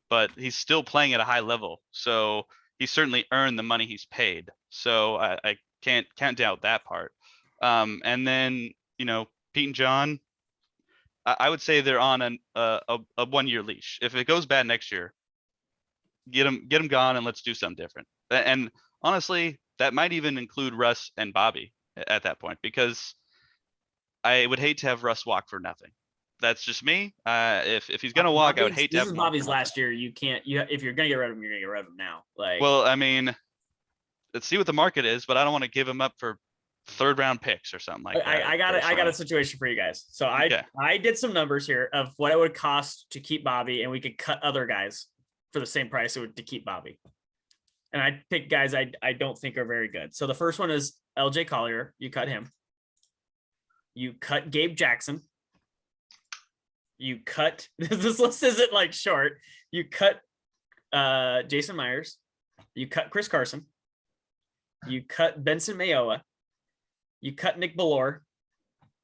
but he's still playing at a high level. So he certainly earned the money he's paid. So I can't doubt that part. And then, Pete and John, I would say they're on a 1-year leash. If it goes bad next year, get him gone and let's do something different. And honestly, that might even include Russ and Bobby at that point, because I would hate to have Russ walk for nothing. That's just me. If he's gonna walk, I would hate to have This is him walk Bobby's for nothing. last year. You can't. If you're gonna get rid of him, you're gonna get rid of him now. Like, Well, I mean, let's see what the market is, but I don't want to give him up for 3rd-round picks or something like that. I got a situation for you guys. So I did some numbers here of what it would cost to keep Bobby, and we could cut other guys for the same price to keep Bobby. And I picked guys I don't think are very good. So the first one is LJ Collier. You cut him. You cut Gabe Jackson. You cut this list isn't like short. You cut Jason Myers. You cut Chris Carson. You cut Benson Mayowa. You cut Nick Bellore,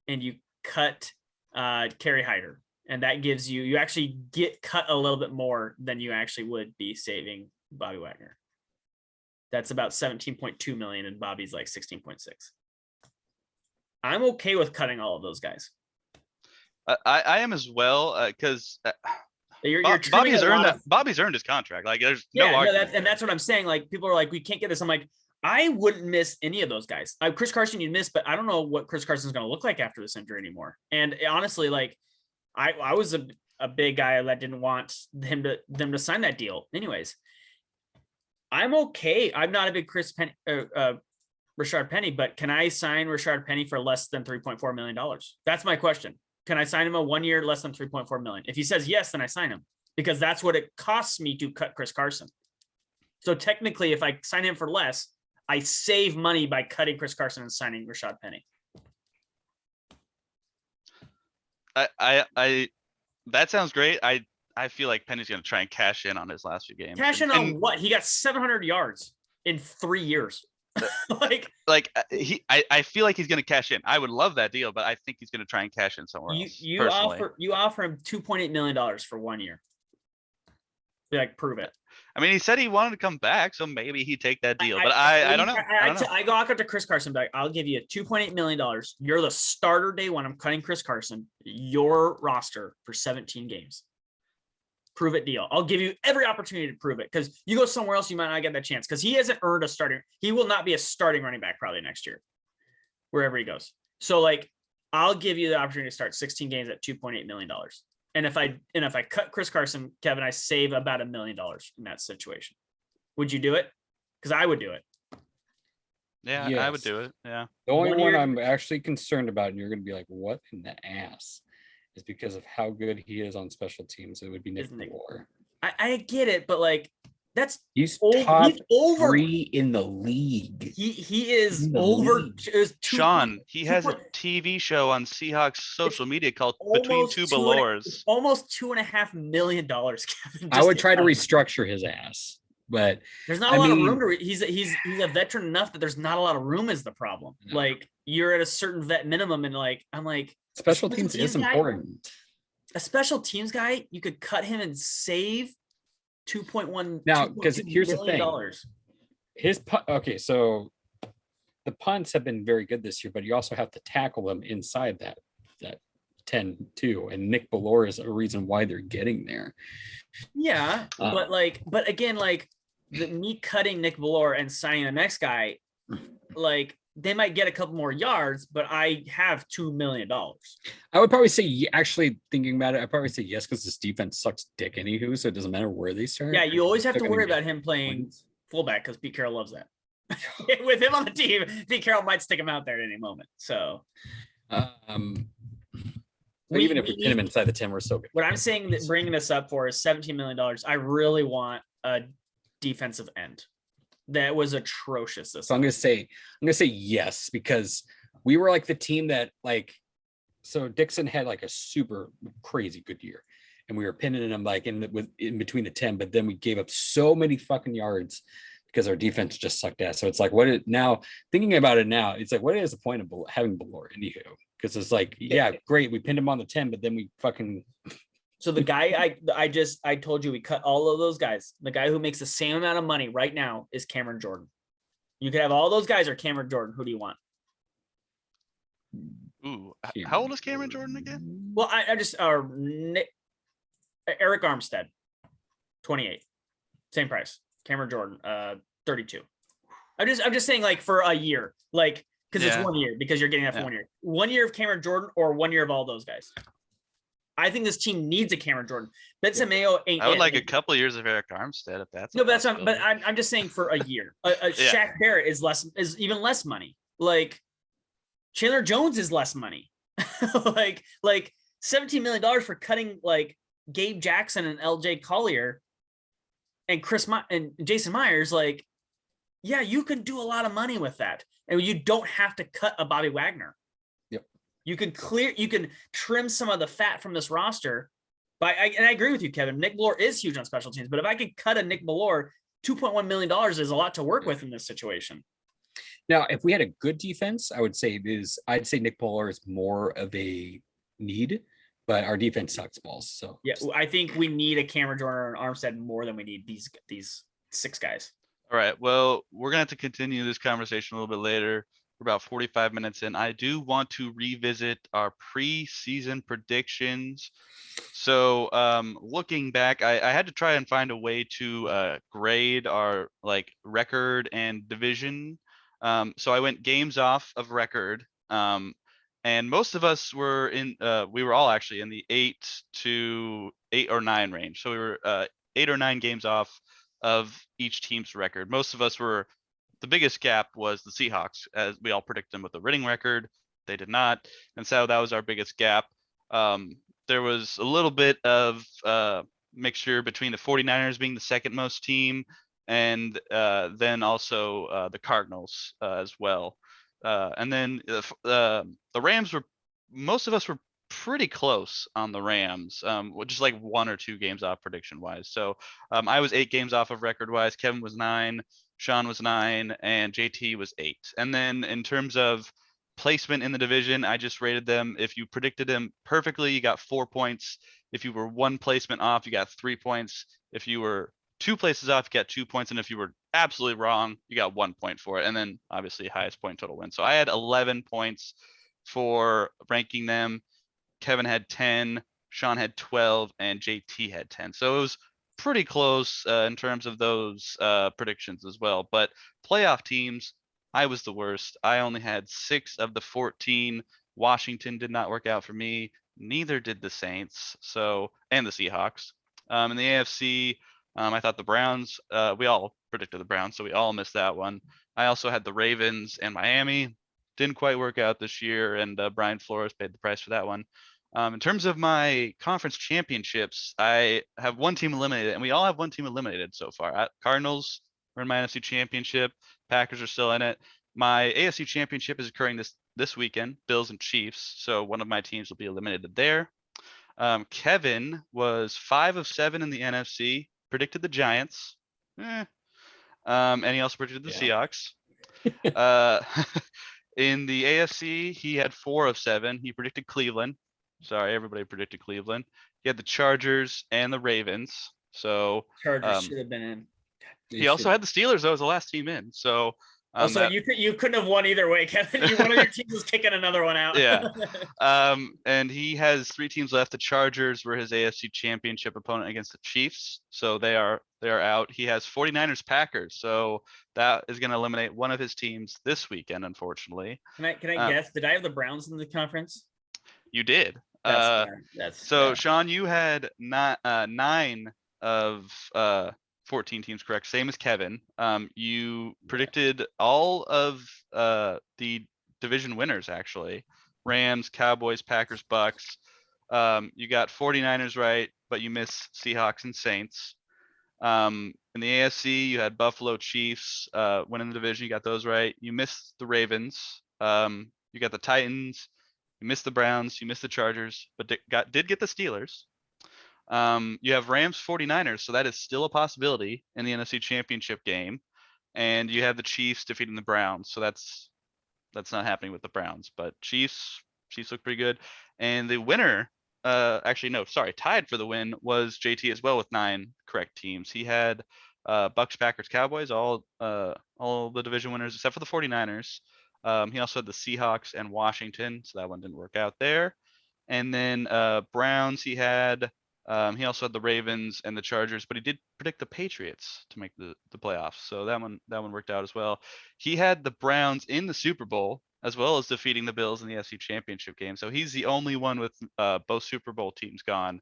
and you cut Kerry Hyder. And that gives you actually get cut a little bit more than you actually would be saving Bobby Wagner. That's about 17.2 million, and Bobby's like 16.6. I'm okay with cutting all of those guys. I am as well, because Bobby's earned his contract. Like, there's no argument. that's what I'm saying. Like, people are like, we can't get this. I'm like, I wouldn't miss any of those guys. Chris Carson, you'd miss, but I don't know what Chris Carson's going to look like after this injury anymore. And honestly, like, I was a big guy that didn't want them to sign that deal. Anyways, I'm okay. I'm not a big Rashard Penny, but can I sign Rashard Penny for less than $3.4 million? That's my question. Can I sign him a 1 year less than 3.4 million? If he says yes, then I sign him, because that's what it costs me to cut Chris Carson. So technically, if I sign him for less, I save money by cutting Chris Carson and signing Rashad Penny. That sounds great. I feel like Penny's going to try and cash in on his last few games. Cash in on what? He got 700 yards in 3 years. I feel like he's going to cash in. I would love that deal, but I think he's going to try and cash in somewhere else. You offer him $2.8 million for 1 year. Like, prove it. I mean, he said he wanted to come back, so maybe he'd take that deal. But I don't know. I go out to Chris Carson back. I'll give you $2.8 million. You're the starter day one. I'm cutting Chris Carson. Your roster for 17 games. Prove it deal. I'll give you every opportunity to prove it, because you go somewhere else, you might not get that chance, because he hasn't earned a starting. He will not be a starting running back probably next year, wherever he goes. So, like, I'll give you the opportunity to start 16 games at $2.8 million. And if I cut Chris Carson, Kevin, I save about $1 million in that situation. Would you do it? Because I would do it. Yeah, Yes. I would do it. Yeah. The only 1 one year- I'm actually concerned about, and you're going to be like, what in the ass, is because of how good he is on special teams. It would be Nick Is Nick- Moore. I get it, but like, that's He's old- top he's over. 3 in the league. he is In the over. league. Is Sean, he has a TV show on Seahawks social media called Between almost Two two and- Belores. almost $2.5 million, Kevin. I just would try to cut him. restructure his ass, but There's not a I lot mean- of room to. He's a veteran enough that there's not a lot of room is the problem. No. Like, you're at a certain vet minimum, and like, I'm like, special Special teams teams is guy? important. a special teams guy, you could cut him and save 2.1 Now, 'cause $2.2 here's the million thing. dollars. Okay, so the punts have been very good this year, but you also have to tackle them inside that 10 too. And Nick Bellore is a reason why they're getting there. Yeah, Uh, but again, like, me cutting Nick Bellore and signing the next guy, like, they might get a couple more yards, but I have $2 million. I would probably say, actually thinking about it, I'd probably say yes, because this defense sucks dick anywho, so it doesn't matter where they start. Yeah, you always have They're to gonna worry get about him playing points. fullback, because Pete Carroll loves that. With him on the team, Pete Carroll might stick him out there at any moment. So But even if we get him inside the 10, we're so good. what I'm saying that bringing this up for is $17 million. I really want a defensive end. That was atrocious. So I'm gonna say yes, because we were like the team that, like, so Dixon had like a super crazy good year, and we were pinning them like in between the 10, but then we gave up so many fucking yards because our defense just sucked ass. So it's like, now thinking about it now, it's like, what is the point of having Ballore anywho? Because it's like, yeah, great, we pinned him on the 10, but then we fucking. So the guy I told you we cut all of those guys. The guy who makes the same amount of money right now is Cameron Jordan. You could have all those guys or Cameron Jordan. Who do you want? Ooh, how old is Cameron Jordan again? Well, I just Eric Armstead, 28, same price. Cameron Jordan, 32. I'm just saying, like, for a year, like, because it's 1 year, because you're getting that for 1 year. 1 year of Cameron Jordan or 1 year of all those guys. I think this team needs a Cameron Jordan. Benson Mayo ain't. I would like a couple years of Eric Armstead if that's. No, but that's not. But I'm just saying for a year. Shaq Barrett is even less money. Like Chandler Jones is less money. like $17 million for cutting like Gabe Jackson and LJ Collier and and Jason Myers. Like, yeah, you can do a lot of money with that, and you don't have to cut a Bobby Wagner. You can trim some of the fat from this roster. And I agree with you, Kevin. Nick Ballore is huge on special teams, but if I could cut a Nick Ballore, $2.1 million is a lot to work with in this situation. Now, if we had a good defense, I'd say Nick Ballore is more of a need, but our defense sucks balls. So yeah, I think we need a Cameron Jordan and Armstead more than we need these 6 guys. All right. Well, we're gonna have to continue this conversation a little bit later. We're about 45 minutes in. I do want to revisit our preseason predictions. So looking back, I had to try and find a way to grade our like record and division. So I went games off of record. And most of us were we were all actually in the 8 or 9 range. So we were 8 or 9 games off of each team's record. Most of us were. The biggest gap was the Seahawks, as we all predicted them with a winning record. They did not, and so that was our biggest gap. There was a little bit of mixture between the 49ers being the second most team, and then also the Cardinals as well. And then the Rams were, most of us were pretty close on the Rams, just like 1 or 2 games off prediction wise. So I was 8 games off of record wise. Kevin was 9. Sean was 9 and JT was 8. And then in terms of placement in the division, I just rated them. If you predicted them perfectly, you got 4 points. If you were 1 placement off, you got 3 points. If you were 2 places off, you got 2 points. And if you were absolutely wrong, you got 1 point for it. And then obviously highest point total win. So I had 11 points for ranking them. Kevin had 10, Sean had 12, and JT had 10. So it was pretty close in terms of those predictions as well. But playoff teams, I was the worst. I only had 6 of the 14. Washington did not work out for me. Neither did the Saints. And the Seahawks. In the AFC, I thought the Browns. We all predicted the Browns, so we all missed that one. I also had the Ravens and Miami. Didn't quite work out this year, and Brian Flores paid the price for that one. In terms of my conference championships, I have 1 team eliminated, and we all have 1 team eliminated so far. Cardinals are in my NFC championship. Packers are still in it. My AFC championship is occurring this weekend, Bills and Chiefs. So one of my teams will be eliminated there. Kevin was 5 of 7 in the NFC, predicted the Giants. And he also predicted the Seahawks. In the AFC, he had 4 of 7. He predicted Cleveland. Sorry, everybody predicted Cleveland. He had the Chargers and the Ravens. So Chargers should have been in. He also had the Steelers, though, as the last team in. So so you couldn't have won either way, Kevin. One of your teams was kicking another one out. Yeah. And he has 3 teams left. The Chargers were his AFC championship opponent against the Chiefs. So they are out. He has 49ers Packers. So that is going to eliminate one of his teams this weekend, unfortunately. Can I guess? Did I have the Browns in the conference? You did. That's Sean, you had 9 of 14 teams correct, same as Kevin. You predicted all of the division winners, actually. Rams, Cowboys, Packers, Bucks. You got 49ers right, but you missed Seahawks and Saints. In the AFC, you had Buffalo, Chiefs winning the division. You got those right. You missed the Ravens. You got the Titans. You missed the Browns. You missed the Chargers, but did get the Steelers. You have Rams 49ers, so that is still a possibility in the NFC Championship game. And you have the Chiefs defeating the Browns, so that's not happening with the Browns. But Chiefs look pretty good. And the winner, actually no, sorry, tied for the win was JT as well with 9 correct teams. He had Bucks, Packers, Cowboys, all the division winners except for the 49ers. He also had the Seahawks and Washington, so that one didn't work out there. And then Browns, he also had the Ravens and the Chargers, but he did predict the Patriots to make the playoffs. So that one worked out as well. He had the Browns in the Super Bowl as well as defeating the Bills in the NFC Championship game. So he's the only one with both Super Bowl teams gone.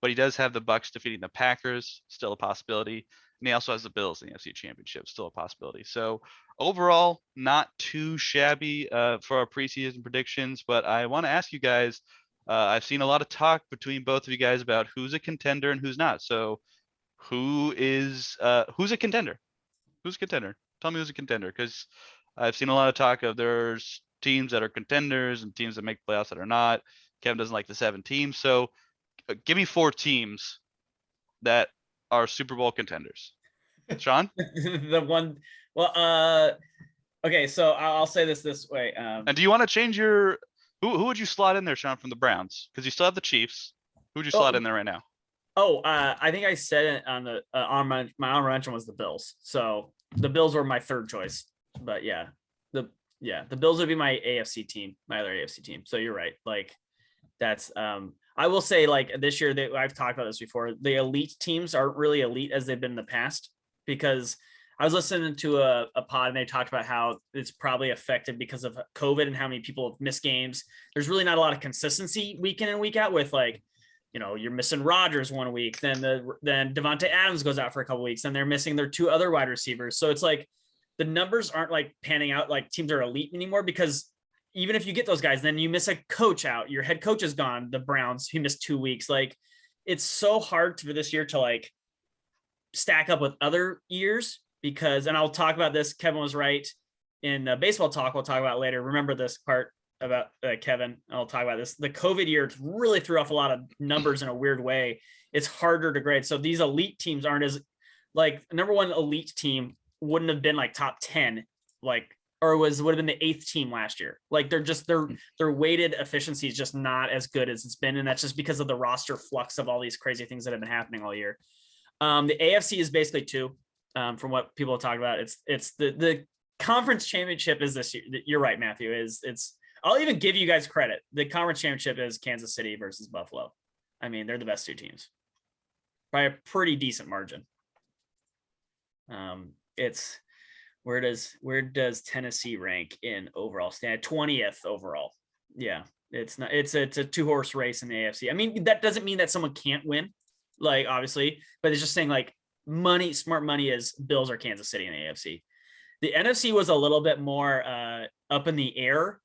But he does have the Bucks defeating the Packers, still a possibility. And he also has the Bills in the NFC Championship, still a possibility. So overall, not too shabby for our preseason predictions. But I want to ask you guys, I've seen a lot of talk between both of you guys about who's a contender and who's not. So who's a contender? Who's a contender? Tell me who's a contender, because I've seen a lot of talk of there's teams that are contenders and teams that make playoffs that are not. Kevin doesn't like the 7 teams. So give me 4 teams that are Super Bowl contenders. Sean? The one, okay, so I'll say this way. And do you want to change your who would you slot in there, Sean, from the Browns? Because you still have the Chiefs. Who would you slot in there right now? I think I said it on the my honorable mention was the Bills. So the Bills were my third choice. But the Bills would be my AFC team, my other AFC team. So you're right. Like that's I will say, like, this year I've talked about this before. The elite teams aren't really elite as they've been in the past, because I was listening to a pod and they talked about how it's probably affected because of COVID and how many people have missed games. There's really not a lot of consistency week in and week out with, like, you know, you're missing Rodgers one week, then Devontae Adams goes out for a couple weeks, and they're missing their 2 other wide receivers. So it's like the numbers aren't like panning out like teams are elite anymore, because even if you get those guys, then you miss a coach out. Your head coach is gone. The Browns, he missed 2 weeks. Like, it's so hard for this year to like stack up with other years, because, and I'll talk about this. Kevin was right in baseball talk. We'll talk about later. Remember this part about Kevin. I'll talk about this. The COVID year really threw off a lot of numbers in a weird way. It's harder to grade. So these elite teams aren't as, like, number one elite team wouldn't have been like top 10, like, or would have been the 8th team last year. Like, their weighted efficiency is just not as good as it's been. And that's just because of the roster flux of all these crazy things that have been happening all year. The AFC is basically 2, from what people have talked about. It's the conference championship is this year. You're right, Matthew. I'll even give you guys credit. The conference championship is Kansas City versus Buffalo. I mean, they're the best 2 teams by a pretty decent margin. It's where does Tennessee rank in overall stand? 20th overall. Yeah, it's not. It's a 2-horse race in the AFC. I mean, that doesn't mean that someone can't win, like, obviously, but it's just saying, like, smart money is Bills or Kansas City in the AFC. The NFC was a little bit more up in the air.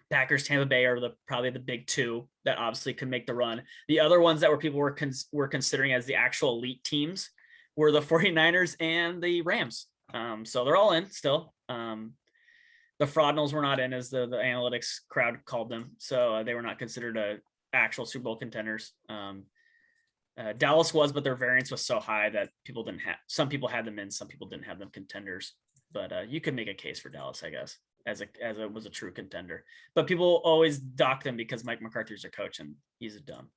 Packers, Tampa Bay are probably the big 2 that obviously could make the run. The other ones that people were considering as the actual elite teams were the 49ers and the Rams. So they're all in still. The Fraudnals were not in, as the analytics crowd called them. So they were not considered actual Super Bowl contenders. Dallas was, but their variance was so high that some people had them in, some people didn't have them contenders. But you could make a case for Dallas, I guess, as it was a true contender. But people always dock them because Mike McCarthy's their coach and he's a dumb.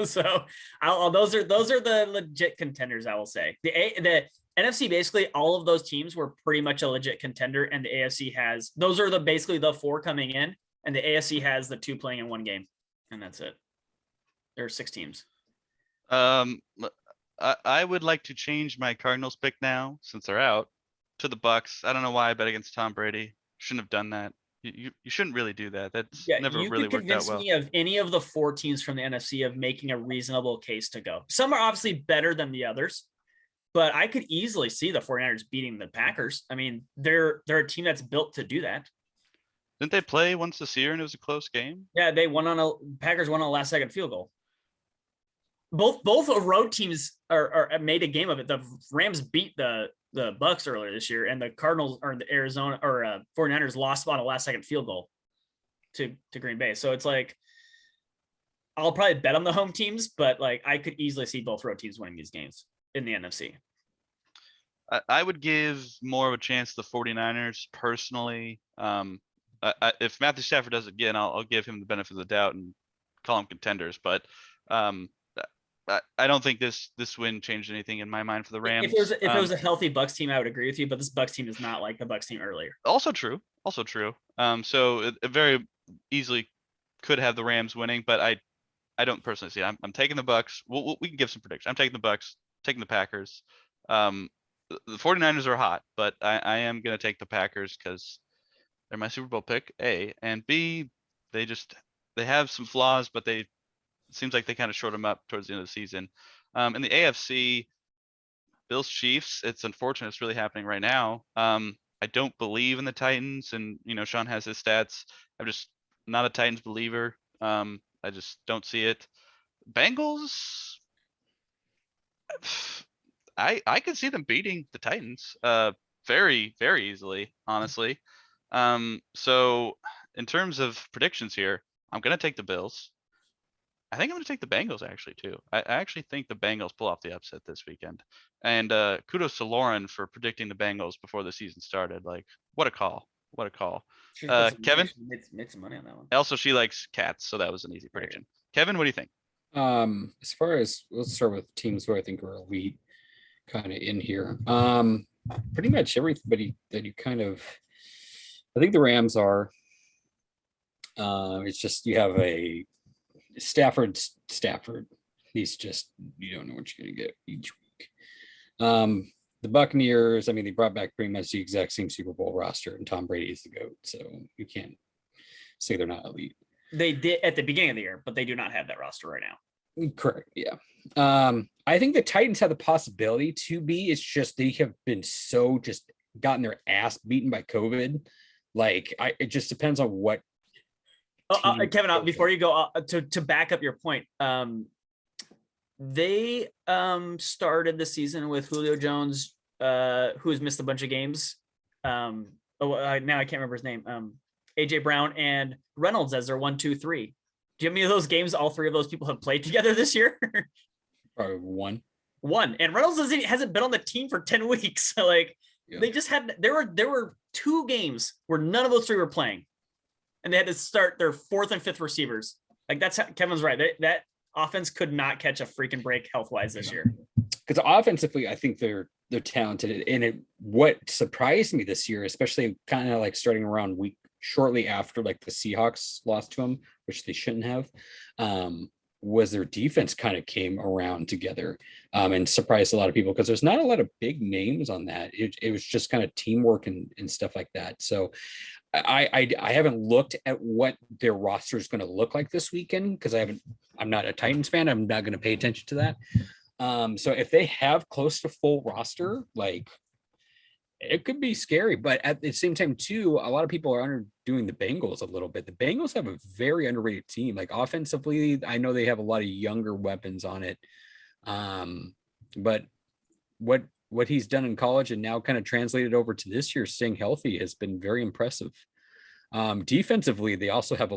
So those are the legit contenders, I will say. The NFC, basically all of those teams were pretty much a legit contender, and the AFC has, those are basically the 4 coming in, and the AFC has the 2 playing in one game, and that's it. There are 6 teams. I would like to change my Cardinals pick now, since they're out, to the Bucks. I don't know why I bet against Tom Brady. Shouldn't have done that. You shouldn't really do that. That's never really worked out well. You could convince me of any of the 4 teams from the NFC of making a reasonable case to go. Some are obviously better than the others, but I could easily see the 49ers beating the Packers. I mean, they're a team that's built to do that. Didn't they play once this year and it was a close game? Yeah, Packers won on a last second field goal. Both road teams are made a game of it. The Rams beat the Bucks earlier this year, and the Cardinals or the 49ers lost on a last second field goal to Green Bay. So it's like, I'll probably bet on the home teams, but like I could easily see both road teams winning these games in the NFC. I would give more of a chance to the 49ers personally. If Matthew Stafford does it again, I'll give him the benefit of the doubt and call them contenders. But I don't think this win changed anything in my mind for the Rams. If it was a healthy Bucs team, I would agree with you. But this Bucs team is not like the Bucs team earlier. Also true. So it very easily could have the Rams winning, but I don't personally see it. I'm taking the Bucs. We can give some predictions. I'm taking the Bucs, taking the Packers. The 49ers are hot, but I am going to take the Packers because they're my Super Bowl pick, A. And B, they have some flaws, but it seems like they kind of short them up towards the end of the season. In the AFC, Bills Chiefs, it's unfortunate it's really happening right now. I don't believe in the Titans, and Sean has his stats. I'm just not a Titans believer. I just don't see it. Bengals, I could see them beating the Titans very, very easily, honestly. So in terms of predictions here, I'm going to take the Bills. I think I'm going to take the Bengals actually too. I actually think the Bengals pull off the upset this weekend. And kudos to Lauren for predicting the Bengals before the season started. Like, what a call. What a call. Kevin? Made some money on that one. Also, she likes cats, so that was an easy prediction. Kevin, what do you think? As far as, let's start with teams who I think are elite kind of in here. Pretty much everybody that you kind of, I think the Rams are. It's just you have a Stafford. He's just, you don't know what you're gonna get each week. The Buccaneers, I mean, they brought back pretty much the exact same Super Bowl roster, and Tom Brady is the GOAT, so you can't say they're not elite. They did at the beginning of the year, but they do not have that roster right now. Correct. Yeah. I think the Titans have the possibility to be. It's just they have been so just gotten their ass beaten by COVID. Like, it just depends on what. Kevin, before you go to back up your point, they started the season with Julio Jones, who's missed a bunch of games. Now I can't remember his name. AJ Brown and Reynolds as their 1, 2, 3. Do you have any of those games all three of those people have played together this year? Probably one. And Reynolds hasn't been on the team for 10 weeks. So like, yeah. They just had there were 2 games where none of those 3 were playing, and they had to start their 4th and 5th receivers. Like, that's how, Kevin's right. That offense could not catch a freaking break health wise this year. Because offensively, I think they're talented, and what surprised me this year, especially kind of like starting around week shortly after like the Seahawks lost to them, which they shouldn't have, was their defense kind of came around together and surprised a lot of people, because there's not a lot of big names on that. It was just kind of teamwork and stuff like that. So I haven't looked at what their roster is going to look like this weekend, because I'm not a Titans fan. I'm not going to pay attention to that. So if they have close to full roster, like, it could be scary. But at the same time too, a lot of people are underdoing the Bengals a little bit. The Bengals have a very underrated team. Like, offensively, I know they have a lot of younger weapons on it. But what he's done in college and now kind of translated over to this year, staying healthy, has been very impressive. Defensively, they also have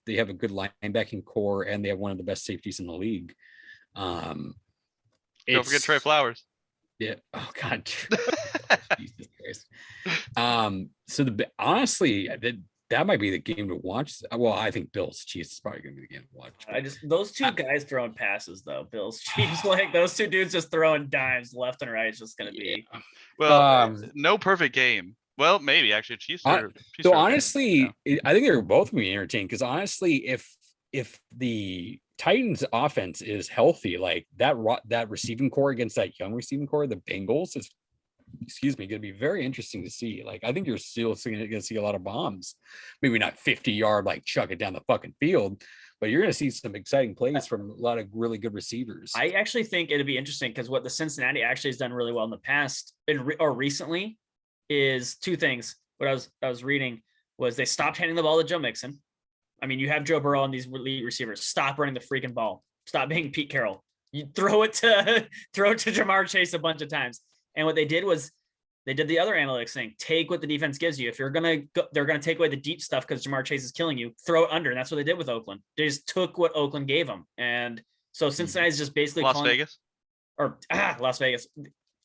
they have a good linebacking core, and they have one of the best safeties in the league. Don't forget Trey Flowers. Yeah. Oh God. Jesus Christ. So honestly, that might be the game to watch. Well, I think Bills Chiefs is probably going to be the game to watch. Those 2 guys throwing passes though. Bills Chiefs, like those 2 dudes just throwing dimes left and right. It's just going to be. Well, no perfect game. Well, maybe actually Chiefs. So honestly, yeah. I think they're both going to be entertaining, because honestly, if the Titans offense is healthy, like that receiving core against that young receiving core, the Bengals, is going to be very interesting to see. Like, I think you're still going to see a lot of bombs, maybe not 50-yard, like chuck it down the fucking field, but you're going to see some exciting plays from a lot of really good receivers. I actually think it'd be interesting, because what the Cincinnati actually has done really well in the past or recently is 2 things. What I was reading was they stopped handing the ball to Joe Mixon. I mean, you have Joe Burrow and these elite receivers. Stop running the freaking ball. Stop being Pete Carroll. You throw it to Jamar Chase a bunch of times. And what they did was They did the other analytics thing. Take what the defense gives you. If you're gonna go, they're gonna take away the deep stuff because Jamar Chase is killing you. Throw it under, and that's what they did with Oakland. They just took what Oakland gave them, and so Cincinnati's just basically Las Vegas. Las Vegas.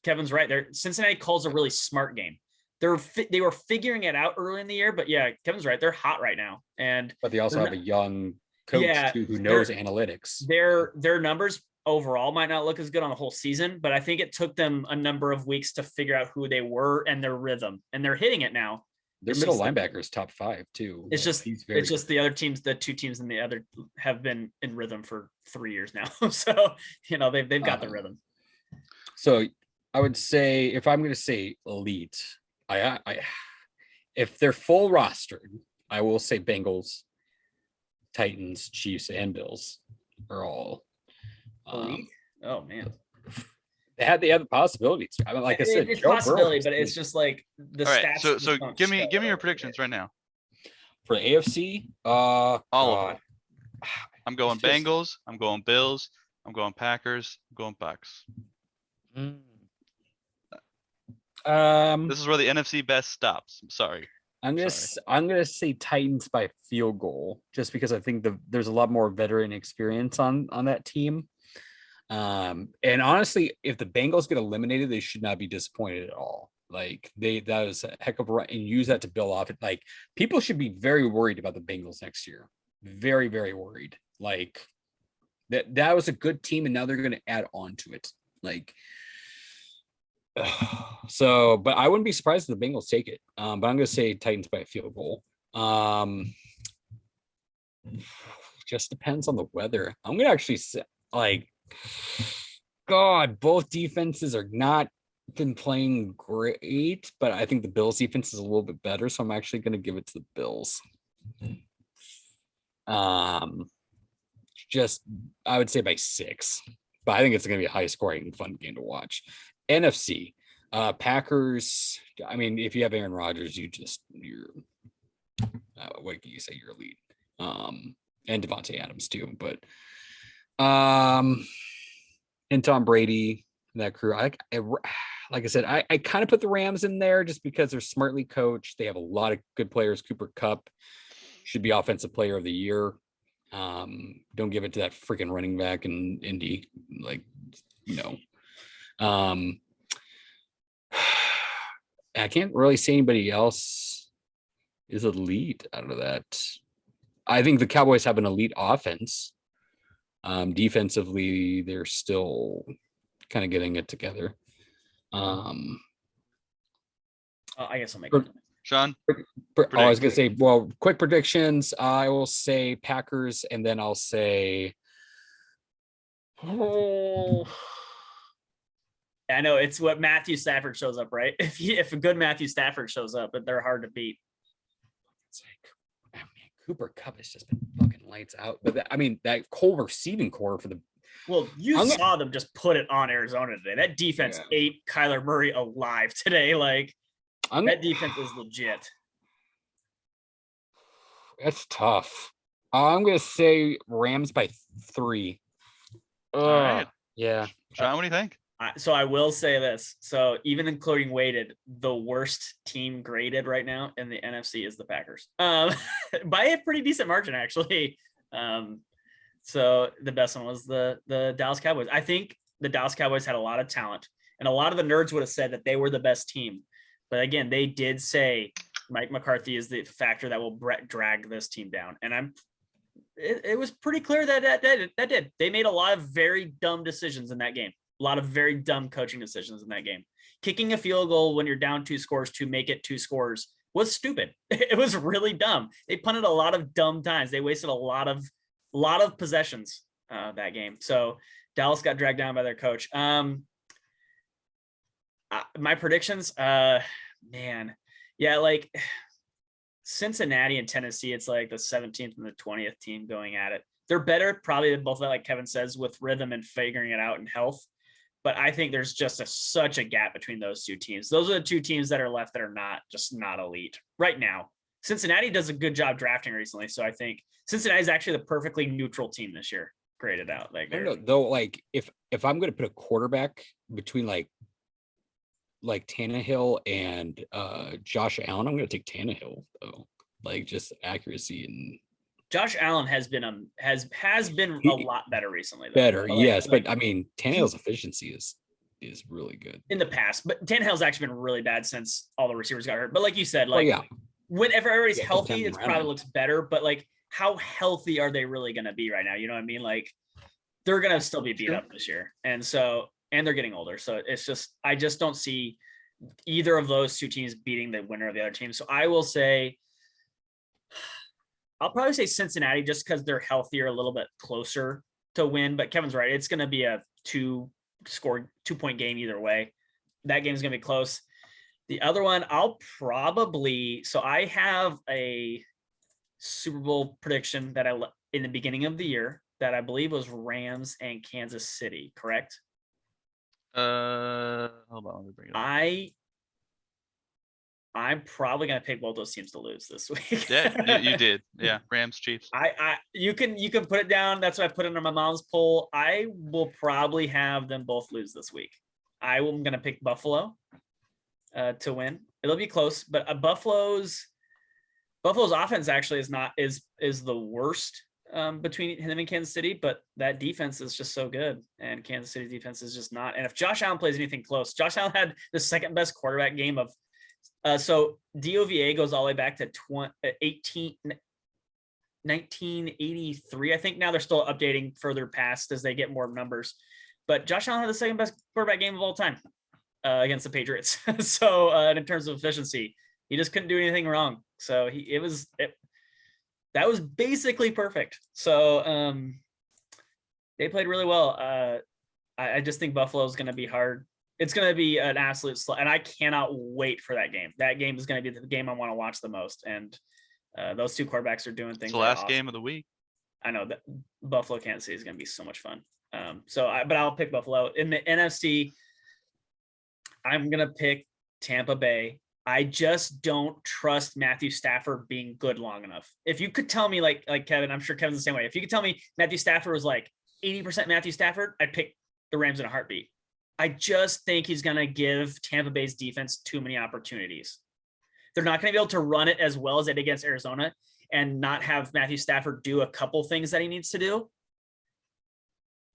Kevin's right there. Cincinnati calls a really smart game. They were figuring it out early in the year, but yeah, Kevin's right. They're hot right now, but they also have a young coach too who knows analytics. Their numbers overall might not look as good on the whole season, but I think it took them a number of weeks to figure out who they were and their rhythm, and they're hitting it now. Their middle linebackers top 5 too. It's just the other teams, the two teams in the other have been in rhythm for 3 years now. So, they've got the rhythm. So I would say, if I'm going to say elite, I if they're full rostered, I will say Bengals, Titans, Chiefs, and Bills are all oh man, they had the possibilities. I mean, like I said, it's a possibility, but it's just like the stats. Right, so give me your predictions right now for the AFC. All of it. I'm going Bengals. I'm going Bills. I'm going Packers. I'm going Bucks. This is where the NFC best stops. I'm sorry. I'm gonna say Titans by field goal, just because I think there's a lot more veteran experience on that team. And honestly, if the Bengals get eliminated, they should not be disappointed at all. Like that was a heck of a run, and use that to build off it. Like, people should be very worried about the Bengals next year. Very, very worried. Like that was a good team, and now they're going to add on to it. Like, so, but I wouldn't be surprised if the Bengals take it. But I'm going to say Titans by a field goal. Just depends on the weather. I'm going to actually say, like, God, both defenses are not been playing great, but I think the Bills defense is a little bit better, so I'm actually going to give it to the Bills. Just, I would say by 6, but I think it's going to be a high scoring, fun game to watch. NFC, Packers. I mean, if you have Aaron Rodgers, you're what can you say? You're elite. And Devontae Adams too, but and Tom Brady, that crew. Like I said, I kind of put the Rams in there just because they're smartly coached. They have a lot of good players. Cooper Kupp should be offensive player of the year. Don't give it to that freaking running back in Indy. Like, I can't really say anybody else is elite out of that. I think the Cowboys have an elite offense. Defensively, they're still kind of getting it together. I guess I'll make it. Sean? I was going to say, well, quick predictions. I will say Packers, and then I'll say... I know it's what Matthew Stafford shows up, right? If a good Matthew Stafford shows up, but they're hard to beat. It's like, I mean, Cooper Kupp has just been fucking lights out. But that whole receiving core for the... Well, you saw them just put it on Arizona today. That defense ate Kyler Murray alive today. Like, that defense is legit. That's tough. I'm going to say Rams by 3. All right. Yeah. Sean, what do you think? So I will say this. So even including weighted, the worst team graded right now in the NFC is the Packers. By a pretty decent margin, actually. So the best one was the Dallas Cowboys. I think the Dallas Cowboys had a lot of talent, and a lot of the nerds would have said that they were the best team. But again, they did say Mike McCarthy is the factor that will drag this team down. And it was pretty clear that did. They made a lot of very dumb decisions in that game. A lot of very dumb coaching decisions in that game. Kicking a field goal when you're down 2 scores to make it 2 scores was stupid. It was really dumb. They punted a lot of dumb times. They wasted a lot of possessions that game. So Dallas got dragged down by their coach. My predictions, man. Yeah, like Cincinnati and Tennessee, it's like the 17th and the 20th team going at it. They're better, probably both, like Kevin says, with rhythm and figuring it out and health. But I think there's just such a gap between those two teams. Those are the two teams that are left that are not elite right now. Cincinnati does a good job drafting recently, so I think Cincinnati is actually the perfectly neutral team this year. Graded out, like, I don't know though. Like, if I'm going to put a quarterback between like like Tannehill and Josh Allen. I'm going to take Tannehill though, like just accuracy and Josh Allen has been has been a lot better recently. Though. better. Like, Yes, but I mean Tannehill's efficiency is really good in the past. But Tannehill's actually been really bad since all the receivers got hurt. But like you said, oh like yeah whenever everybody's Yeah, just healthy, them it around probably him. looks better. But like, how healthy are they really going to be right now? You know what I mean? Like, they're going to still be beat Sure. up this year, and they're getting older. So it's just I just don't see either of those two teams beating the winner of the other team. So I will say, I'll probably say Cincinnati just because they're healthier, a little bit closer to win. But Kevin's right; it's going to be a 2-point game either way. That game's going to be close. The other one, I'll probably so I have a Super Bowl prediction that I in the beginning of the year that I believe was Rams and Kansas City, correct? Hold on, let me bring it up. I'm probably gonna pick both those teams to lose this week. Yeah, you did. Yeah, Rams, Chiefs. You can put it down. That's what I put under my mom's poll. I will probably have them both lose this week. I'm gonna pick Buffalo to win. It'll be close, but Buffalo's offense actually is the worst between him and Kansas City, but that defense is just so good, and Kansas City defense is just not. And if Josh Allen plays anything close, Josh Allen had the second best quarterback game of. So DOVA goes all the way back to 1983. I think now they're still updating further past as they get more numbers. But Josh Allen had the second best quarterback game of all time against the Patriots. So in terms of efficiency, he just couldn't do anything wrong. So that was basically perfect. So they played really well. I just think Buffalo is going to be hard. It's going to be an absolute slug, and I cannot wait for that game. That game is going to be the game I want to watch the most. And those two quarterbacks are doing things. It's the last awesome. game of the week. I know that Buffalo Kansas City is going to be so much fun. But I'll pick Buffalo. In the NFC, I'm going to pick Tampa Bay. I just don't trust Matthew Stafford being good long enough. If you could tell me, like Kevin, I'm sure Kevin's the same way. If you could tell me Matthew Stafford was like 80% Matthew Stafford, I'd pick the Rams in a heartbeat. I just think he's going to give Tampa Bay's defense too many opportunities. They're not going to be able to run it as well as they did against Arizona and not have Matthew Stafford do a couple things that he needs to do.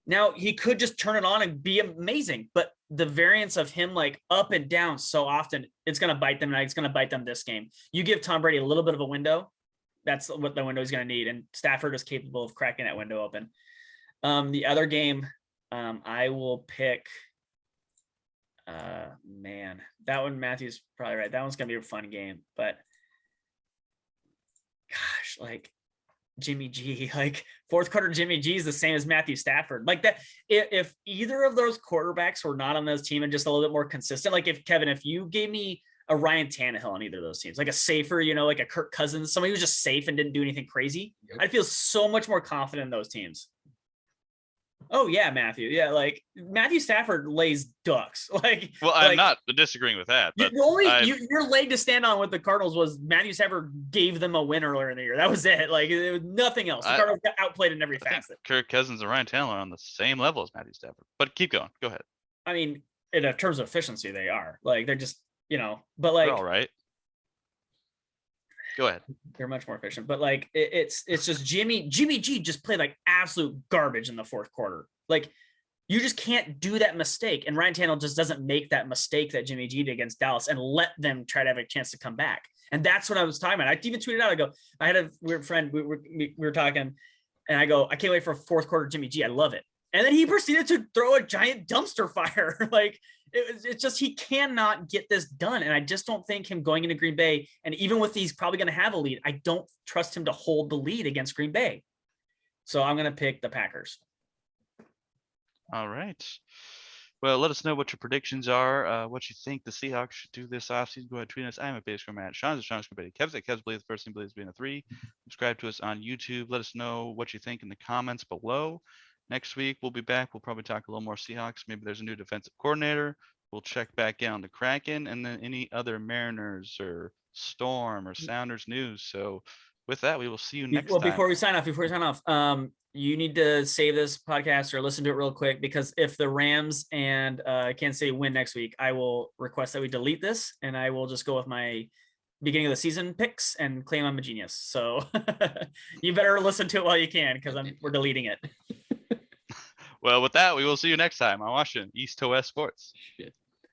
Now, he could just turn it on and be amazing, but the variance of him like up and down so often, it's going to bite them. And it's going to bite them this game. You give Tom Brady a little bit of a window. That's what the window he's going to need. And Stafford is capable of cracking that window open. The other game, I will pick, man, that one, Matthew's probably right. That one's going to be a fun game, but gosh, like Jimmy G, like fourth quarter Jimmy G is the same as Matthew Stafford. Like that, if either of those quarterbacks were not on those team and just a little bit more consistent, like if Kevin, if you gave me a Ryan Tannehill on either of those teams, like a safer, like a Kirk Cousins, somebody who was just safe and didn't do anything crazy, yep, I'd feel so much more confident in those teams. Oh yeah, Matthew. Yeah, like Matthew Stafford lays ducks. Well, I'm not disagreeing with that, but your leg to stand on with the Cardinals was Matthew Stafford gave them a win earlier in the year. That was it. Like it was nothing else. The Cardinals got outplayed in every facet. Kirk Cousins and Ryan Tannehill are on the same level as Matthew Stafford. But keep going. Go ahead. I mean, in terms of efficiency, they are like they're just but like they're all right. Go ahead. They're much more efficient, but like it's just Jimmy G just played like absolute garbage in the fourth quarter. Like you just can't do that mistake, and Ryan Tannehill just doesn't make that mistake that Jimmy G did against Dallas and let them try to have a chance to come back. And that's what I was talking about. I even tweeted out. I go, I had a weird friend. We were talking, and I go, I can't wait for a fourth quarter Jimmy G. I love it. And then he proceeded to throw a giant dumpster fire. Like it's just, he cannot get this done. And I just don't think him going into Green Bay, and even with he's probably going to have a lead, I don't trust him to hold the lead against Green Bay. So I'm going to pick the Packers. All right. Well, let us know what your predictions are, what you think the Seahawks should do this offseason. Go ahead and tweet us. I'm at Base Matt. Sean's at Sean's Betty. Kev's at Kev's Believes the first thing believes being a 3. Subscribe to us on YouTube. Let us know what you think in the comments below. Next week, we'll be back. We'll probably talk a little more Seahawks. Maybe there's a new defensive coordinator. We'll check back in on the Kraken and then any other Mariners or Storm or Sounders news. So with that, we will see you next Well, time. before we sign off, you need to save this podcast or listen to it real quick, because if the Rams and Kansas City win next week, I will request that we delete this, and I will just go with my beginning of the season picks and claim I'm a genius. So you better listen to it while you can, because we're deleting it. Well, with that, we will see you next time on Washington East to West Sports. Shit.